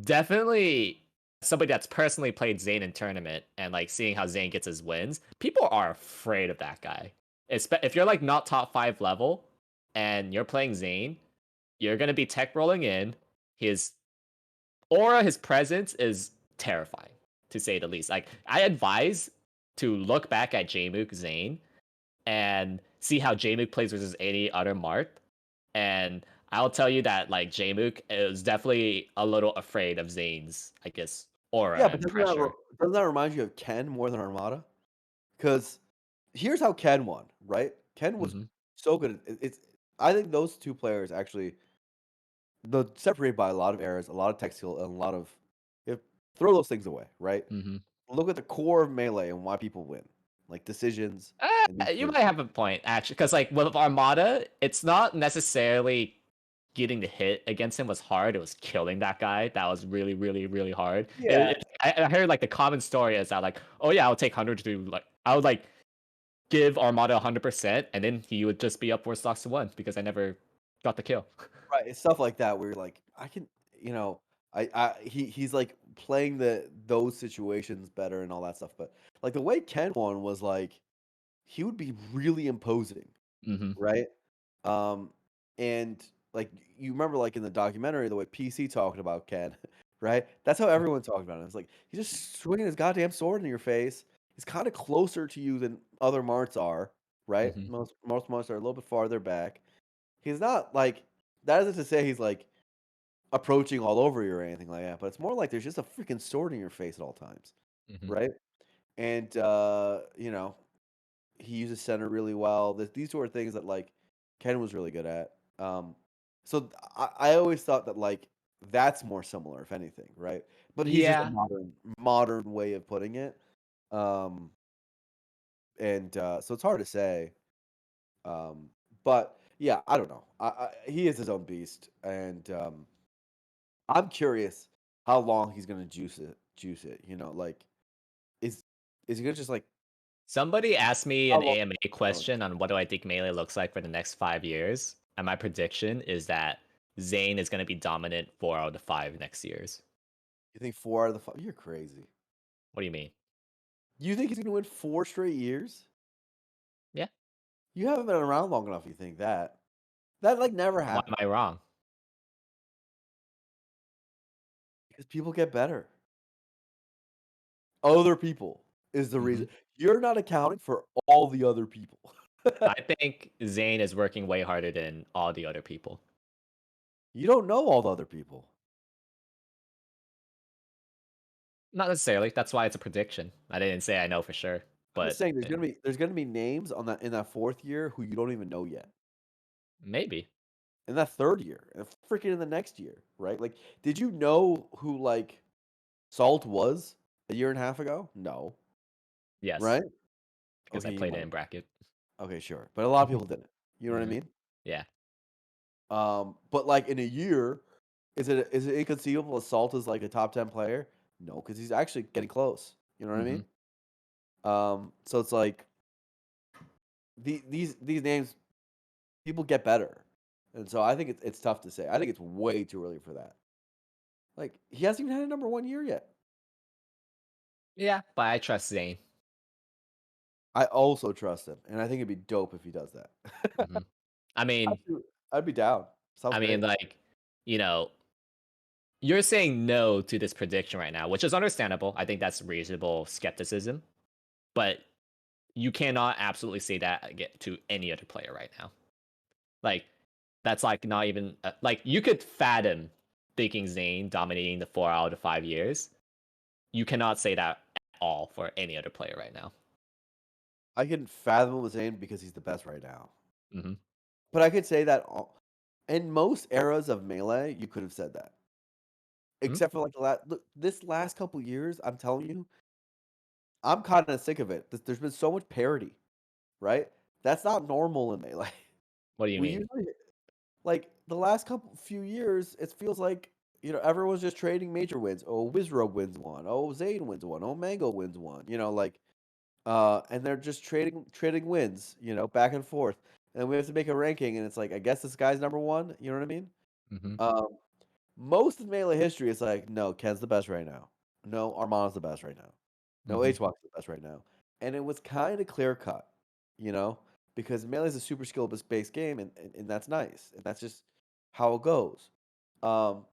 definitely somebody that's personally played Zayn in tournament and like seeing how Zayn gets his wins, people are afraid of that guy. If you're like not top 5 level and you're playing Zayn, you're gonna be tech rolling in. His aura, his presence is terrifying, to say the least. Like I advise to look back at Jmook Zayn and see how Jmook plays versus any other Mart. And I'll tell you that like Jmook is definitely a little afraid of Zayn's, I guess, aura Yeah, but and pressure. doesn't that remind you of Ken more than Armada? Because here's how Ken won, right? Ken was Hmm. so good. It's I think those two players actually the separated by a lot of errors, a lot of tech skill, and a lot of if throw those things away, right? Hmm. Look at the core of melee and why people win, like decisions and these You sort of might things. have a point actually, because like with Armada, it's not necessarily getting the hit against him was hard. It was killing that guy. That was really, really, really hard. Yeah, I heard like the common story is that like, oh yeah, I'll take 100 to like I would like give Armada 100%, and then he would just be up 4 stocks to one because I never got the kill. right. It's stuff like that where you're like, I can, you know, he's like playing those situations better and all that stuff. But like the way Ken won was like he would be really imposing, Hmm. right? Um, and like you remember, like in the documentary, the way PC talked about Ken, right? That's how everyone talked about him. It's like he's just swinging his goddamn sword in your face. He's kind of closer to you than other Marts are, right? Hmm. Most Marts are a little bit farther back. He's not like that isn't to say he's like approaching all over you or anything like that, but it's more like there's just a freaking sword in your face at all times, Hmm. right? And he uses center really well. These were things that like Ken was really good at. So I always thought that like that's more similar, if anything, right? But he's just a Yeah. modern way of putting it. Um, and so it's hard to say. Um, but yeah, I don't know. He is his own beast, and I'm curious how long he's gonna juice it. Juice it, like is is he gonna just like Somebody asked me how an long? AMA question on what do I think Melee looks like for the next 5 years, and my prediction is that Zane is going to be dominant 4 out of 5 next years. You think 4 out of the 5? You're crazy. What do you mean? You think he's gonna win 4 straight years? Yeah. You haven't been around long enough. You think that like never Why am happened I wrong? because people get better. Other people is the Hmm. reason. You're not accounting for all the other people. I think Zane is working way harder than all the other people. You don't know all the other people. Not necessarily. That's why it's a prediction. I didn't say I know for sure, I'm just but saying there's gonna be names on that in that 4th year who you don't even know yet. maybe. In that 3rd year, and freaking in the next year, right? Like, did you know who like Salt was a year and a half ago? No, Yes, right? because I Okay, you played it might. in bracket. Okay, sure, but a lot of people didn't. You know what I Hmm. mean? Yeah. But like in a year, is it inconceivable Salt is like a top 10 player? No, because he's actually getting close. You know what I Hmm. mean? So it's like these names, people get better, and so I think it's tough to say. I think it's way too early for that. Like he hasn't even had a number 1 year yet. Yeah, but I trust Zane. I also trust him, and I think it'd be dope if he does that. Hmm. I mean, I'd be down. Sounds I mean, great. like, you know, you're saying no to this prediction right now, which is understandable. I think that's reasonable skepticism, but you cannot absolutely say that to any other player right now. Like, that's like not even like you could fathom thinking Zane dominating the 4 out of 5 years. You cannot say that at all for any other player right now. I can fathom with Zayn because he's the best right now. Hmm. But I could say that in most eras of Melee, you could have said that. Hmm. Except for like this last couple years, I'm telling you, I'm kind of sick of it. There's been so much parity, right? That's not normal in Melee. What do you We mean? usually like the last couple few years, it feels like everyone's just trading major wins. Oh, Wizrobe wins one. Oh, Zayn wins one. Oh, Mango wins one. Like and they're just trading wins, back and forth. And we have to make a ranking, and it's like I guess this guy's number one. You know what I mean? Hmm. Um, Most of Melee history is like, no, Ken's the best right now. No, Armand's the best right now. No, Hmm. HWAC's the best right now. And it was kind of clear cut, you know, because Melee is a super skill based game, and that's nice, and that's just how it goes. Um,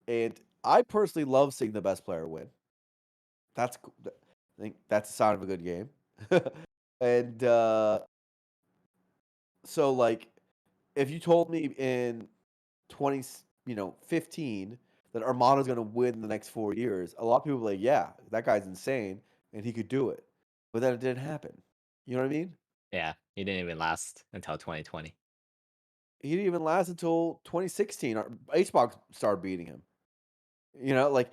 and I personally love seeing the best player win. I think that's the sign of a good game. And so, like, if you told me in 20, 15 that Armada's going to win the next 4 years, a lot of people were like, yeah, that guy's insane and he could do it. But then it didn't happen. You know what I mean? Yeah, he didn't even last until 2020. He didn't even last until 2016. HBox started beating him. Like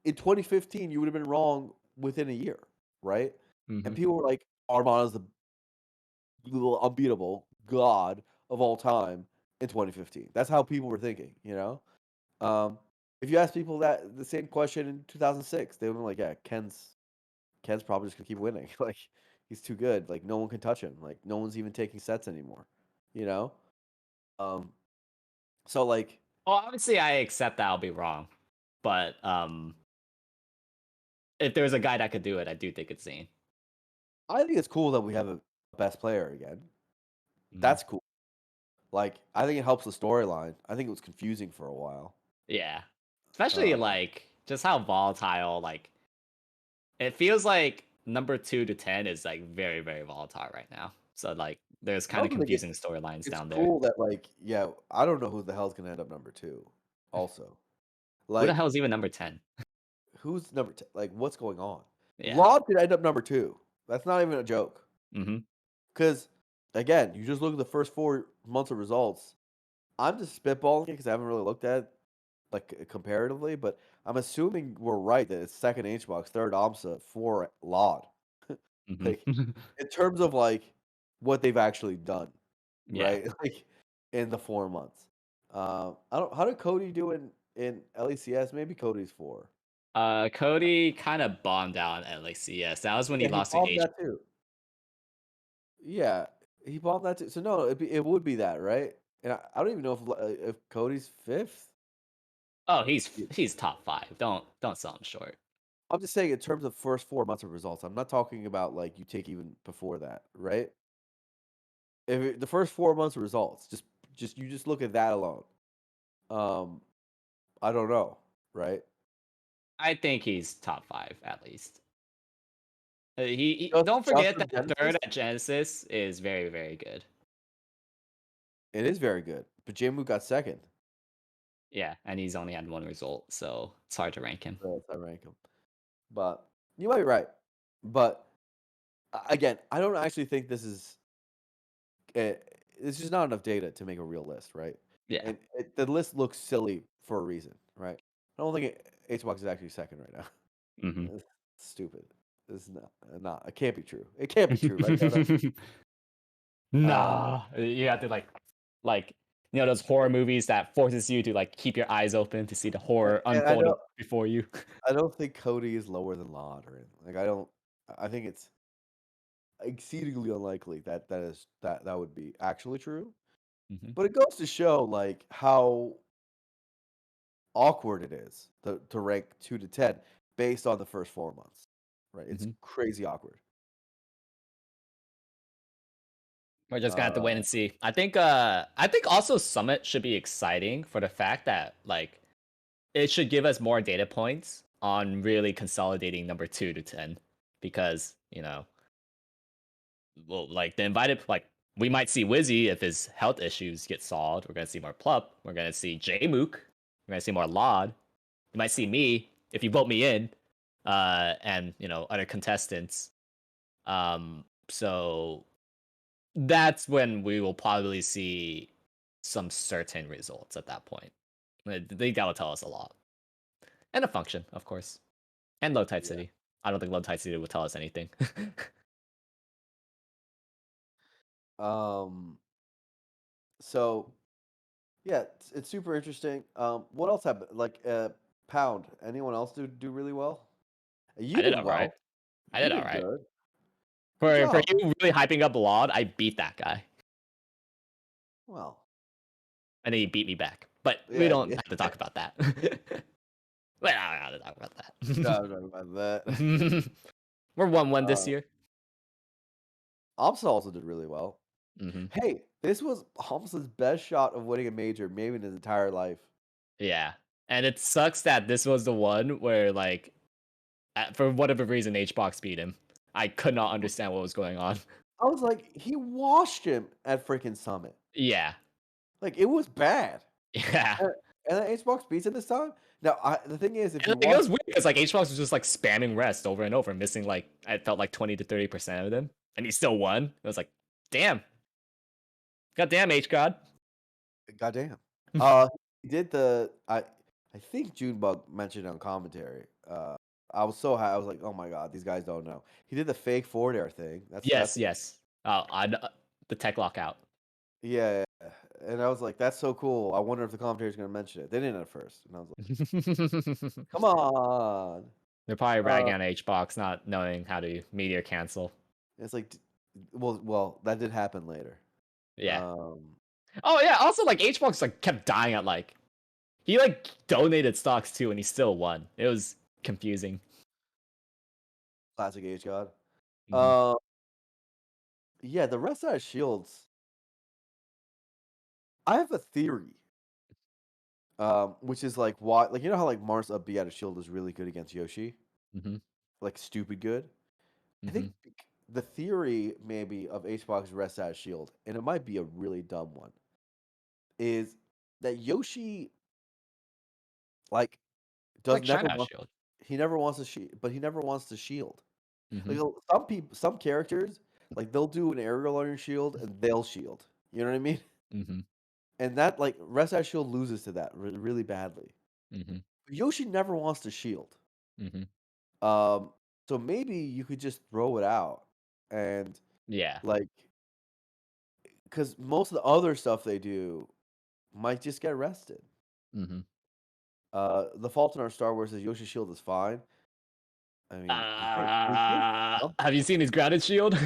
in 2015, you would have been wrong within a year, right? And Hmm. people were like, Armada's the unbeatable god of all time. in 2015. That's how people were thinking, you know? Um, if you ask people that the same question in 2006, they would be like, "Yeah, Ken's probably just gonna keep winning. Like, he's too good. Like, no one can touch him. Like, no one's even taking sets anymore." You know? Um, so like, Well, obviously, I accept that I'll be wrong, but if there's a guy that could do it, I do think it's Zayn. I think it's cool that we have a best player again. Mhm. That's cool. Like, I think it helps the storyline. I think it was confusing for a while. Yeah, especially Uh, like just how volatile. Like it feels like number 2 to 10 is like very very volatile right now. So like there's I kind of also think confusing storylines it's down there. cool that like, yeah, I don't know who the hell's gonna end up number 2 also. Who the Like, hell is even number 10? who's number 10? Like, what's going on? Yeah. Laud could end up number 2. That's not even a joke. Hmm. Because again, you just look at the first 4 months of results. I'm just spitballing it because I haven't really looked at like comparatively, but I'm assuming we're right that it's second HBox, third AMSA, for Laud. Hmm. Like in terms of like what they've actually done, Yeah. right? Like in the 4 months. I don't. How did Cody do in LECS? Maybe Cody's 4. Cody kind of bombed out at like CS. That was when he Yeah, he lost to bombed H. that too. Yeah, he bombed that too. So no, it would be that, right? And I don't even know if Cody's 5th. Oh, he's top 5. Don't sell him short. I'm just saying in terms of first 4 months of results. I'm not talking about like you take even before that, right? The first 4 months of results, just you just look at that alone. Um, I don't know, right? I think he's top 5 at least. Just Don't just forget from that third Genesis, at Genesis is very very good. it is very good. But Jamu got second. Yeah, and he's only had one result, so it's hard to rank him. So that's how I rank him. But you might be right. But again, I don't actually think this is. It's just not enough data to make a real list, right? Yeah. And the list looks silly for a reason, right? I don't think HBox is actually second right now. Hmm. It's stupid. This is not. It can't be true. It can't be true, right, Kodo? Um, No, you have to like those horror movies that forces you to like keep your eyes open to see the horror and I unfolding don't. before you. I don't think Cody is lower than Laud or anything. Like I don't. I think it's exceedingly unlikely that would be actually true. Hmm. But it goes to show like how awkward it is to rank 2 to 10 based on the first 4 months. Right? It's Hmm. crazy awkward. We're just gonna have to wait Uh, and see. I think also Summit should be exciting for the fact that like it should give us more data points on really consolidating number 2 to 10 because well, like the invited, like we might see Wizzy if his health issues get solved. We're gonna see more Plup. We're gonna see Jmook. We're gonna see more Lod. You might see me if you vote me in, and other contestants. So that's when we will probably see some certain results at that point. I think that will tell us a lot, and a function, of course, and low tide yeah. city. I don't think low tide city will tell us anything. Um. So yeah, it's super interesting. What else happened? Like Pound. Anyone else do really well? I You did did all right. well. I You did all did right. good. Good For job. you really hyping up Laud, I beat that guy. Well, And then he beat me back. But we yeah, don't yeah. have to talk about that. We don't have to talk about No, I'm talking about that. that. We're 1-1 this Uh, year. Omsa also did really well. Hmm. Hey, this was Omsa's best shot of winning a major, maybe in his entire life. Yeah. And it sucks that this was the one where, like, for whatever reason, HBox beat him. I could not understand what was going on. I was like, he washed him at freaking Summit. Yeah. Like it was bad. Yeah. And, and then Xbox beats him this time. Now, the thing is, if And you like, it watch, was weird because like HBox was just like spamming rest over and over, missing like I felt like 20 to 30% of them, and he still won. It was like, damn, goddamn H God. goddamn, he did I think Junebug mentioned on commentary. I was so high. I was like, oh my god, these guys don't know. He did the fake forward air thing. That's Yes, yes. Oh, the tech lockout. yeah. and I was like, "That's so cool. I wonder if the commentator's gonna mention it." They didn't at first, and I was like, "Come on." They're probably Uh, ragging on HBox not knowing how to meteor cancel. it's like, well, that did happen later. Yeah. Um, Oh yeah. Also, like HBox like kept dying at like he like donated stocks too, and he still won. It was confusing. classic H God. Hmm. Uh, yeah, the rest side shields. I have a theory. Which is like why, like how like Mars up B out of shield is really good against Yoshi, Hmm. like stupid good. I Hmm. think the theory maybe of HBox rest out of shield, and it might be a really dumb one, is that Yoshi like does Like never Shine want Shield. he never wants to shield, but he never wants to shield. Hmm. Like some characters like they'll do an aerial on your shield and they'll shield. You know what I mean? Hmm. And that like rest out of shield loses to that really badly. Hmm. Yoshi never wants to shield. Hmm. Um, so maybe you could just throw it out and Yeah. like, because most of the other stuff they do might just get arrested. Hmm. The fault in our Star Wars is Yoshi Shield is fine. I mean, he can't jump. Have you seen his grounded shield?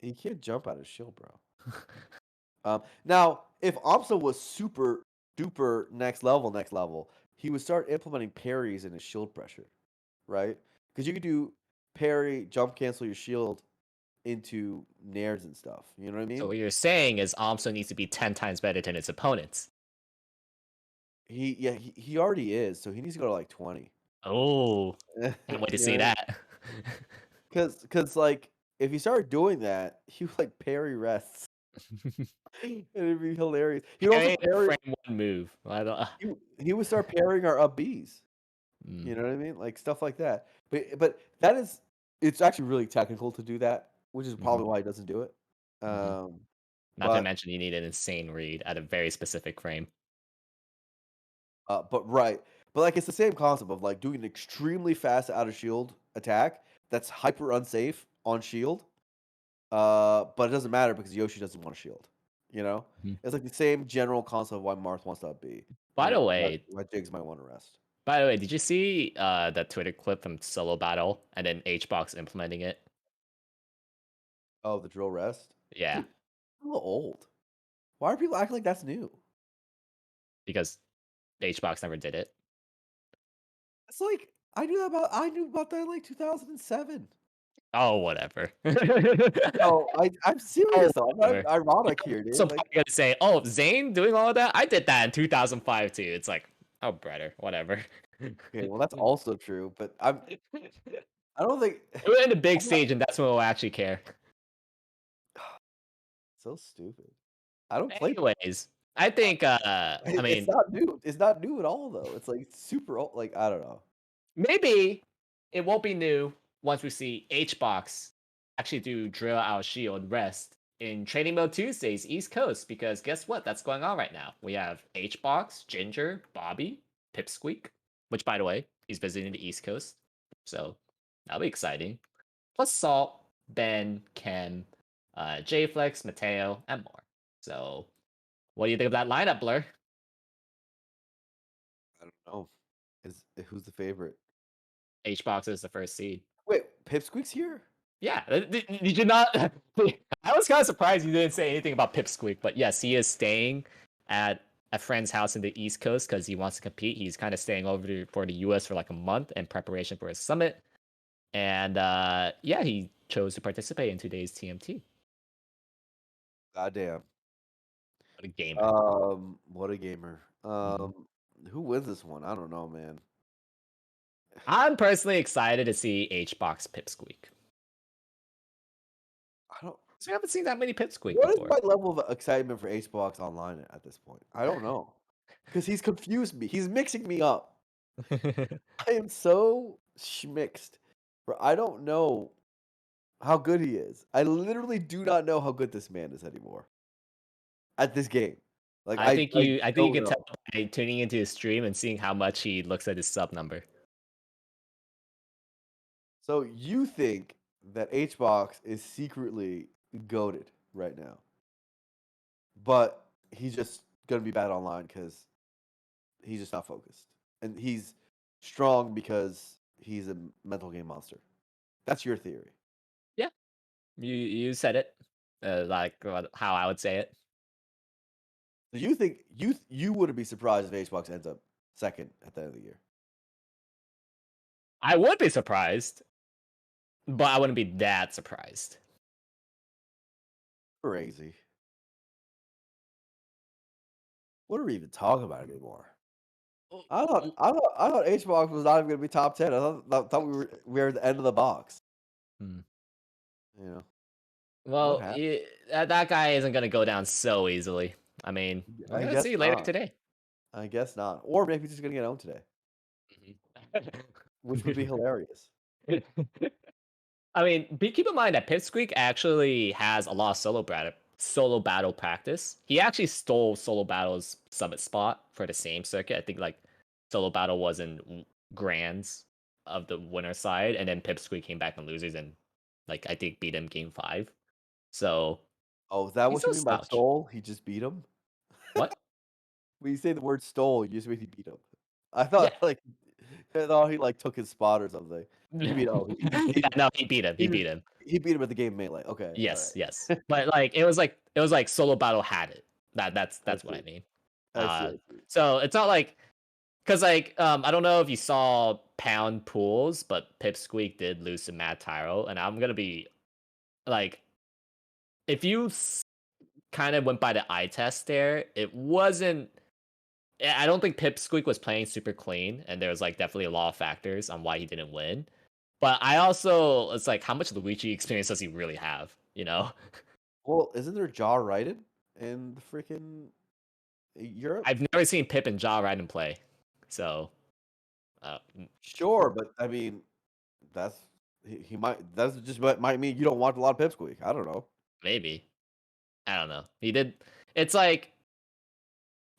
He can't jump out of shield, bro. Now if Amsa was super duper next level, he would start implementing parries in his shield pressure, right? Because you could do parry, jump cancel your shield into nairs and stuff. You know what I So mean? what you're saying is Amso needs to be 10 times better than its opponents. He already is, so he needs to go to like 20. Oh, can't wait to You see know, that. because like if he started doing that, he would like parry rests, and it'd be hilarious. He would also Carry the parry. frame one move. I don't. He would start parrying our up Bs. Mm, You know what I mean? Like stuff like that. But that is it's actually really technical to do that, which is hmm. probably why he doesn't do it. Hmm. Um, Not to but mention you need an insane read at a very specific frame. but right. But like it's the same concept of like doing an extremely fast out of shield attack that's hyper unsafe on shield. But it doesn't matter because Yoshi doesn't want a shield. You know, Mhm. it's like the same general concept of why Marth wants to up B, By and the why, way, why Jigs might want to rest. did you see that Twitter clip from Solo Battle and then HBox implementing it? Oh, the drill rest, Yeah, dude, I'm a little old. Why are people acting like that's new? because HBox never did it. It's like I knew about that in like 2007. Oh, whatever. No, I'm Oh, serious though. I'm not whatever. ironic here, So dude. Like, probably gonna say, "Oh, Zane doing all of that? I did that in 2005 too." It's like, oh, brother, whatever. okay, well that's also true, but I don't think We're in the big I'm not stage, and that's when we'll actually care. so stupid. I don't play. Anyways, I think, I It's mean, not new. It's not new at all though. It's like super old. Like I don't know. maybe it won't be new once we see HBox actually do drill out shield rest in Training Mode Tuesdays East Coast, because guess what? That's going on right now. We have HBox, Ginger, Bobby, Pipsqueak, which by the way, he's visiting the East Coast. So that'll be exciting. Plus Salt, Ben, Ken, Jflex, Mateo, and more. So what do you think of that lineup, Blur? I don't know. Is who's the favorite? HBox is the first seed. Wait, Pipsqueak's here? Yeah, did you not? I was kind of surprised you didn't say anything about Pipsqueak, but yes, he is staying at a friend's house in the East Coast because he wants to compete. He's kind of staying over for the US for like a month in preparation for his summit. And yeah, he chose to participate in today's TMT. Goddamn. What a gamer. What a gamer. Mhm. Who wins this one? I don't know, man. I'm personally excited to see HBox Pipsqueak. I don't. 'Cause we haven't seen that many Pipsqueak What is before. my level of excitement for Xbox Online at this point? I don't know, because he's confused me. He's mixing me up. I am so schmixed, bro. I don't know how good he is. I literally do not know how good this man is anymore at this game. Like I I think you don't can tell know. by tuning into his stream and seeing how much he looks at his sub number. So you think that HBox is secretly goaded right now, but he's just gonna be bad online because he's just not focused, and he's strong because he's a mental game monster. That's your theory. Yeah, you said it, like how I would say it. Do you think you wouldn't be surprised if HBox ends up second at the end of the year? I would be surprised, but I wouldn't be that surprised. Crazy. What are we even talking about anymore? I thought HBox was not even gonna be top 10. I thought we were at the end of the box. Hmm. You know what Well, happened? that guy isn't gonna go down so easily. I mean, we're I gonna guess see later not. today. I guess not. Or maybe he's just gonna get owned today, which would be hilarious. I mean, keep in mind that Pipsqueak actually has a lot of solo battle practice. He actually stole solo battle's summit spot for the same circuit. I think like solo battle was in grands of the winner side, and then Pipsqueak came back in losers and like I think beat him game 5. So Oh, is that he's what you no mean by slouch. stole? He just beat him? What? When you say the word stole, you just mean he beat him. I Yeah. thought like I thought he like took his spot or something. You mean Yeah, no, he beat him. He he just beat him. he beat him at the game melee. Okay, all Yes, right. yes. But like it was like solo battle had it. I That's what I see. mean. I see. Uh I see. so it's not like because like I don't know if you saw pound pools, but Pipsqueak did lose to Mad Tyro, and I'm gonna be like if you kind of went by the eye test there, it wasn't. I don't think Pipsqueak was playing super clean, and there was like definitely a lot of factors on why he didn't win. But I also it's like how much Luigi experience does he really have? You know, Well, isn't there Jaw Raiden in the freaking Europe? I've never seen Pip and Ja Raiden play, so Sure, but I mean, that's he might. That's just what might mean you don't watch a lot of Pipsqueak. I don't know. maybe I don't know. He did. It's like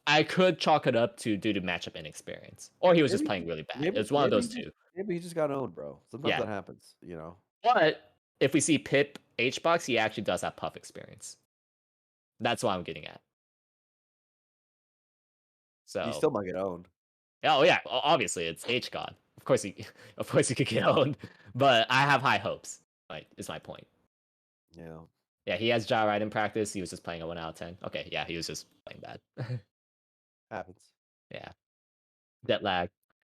I could chalk it up to due to matchup inexperience, or he was just Maybe playing really bad. It maybe was one of maybe those he just two. maybe he just got owned, bro. Sometimes Yeah, that happens, you know. but if we see Pip HBox, he actually does have puff experience. That's what I'm getting at. He So, still might get owned. oh yeah, obviously it's H God. Of course he, of course he could get owned, but I have high hopes. Like, is my point. Yeah, Yeah, he has Ja in practice. He was just playing a 1 out of 10. Okay, yeah, he was just playing bad. happens. Yeah, jet lag.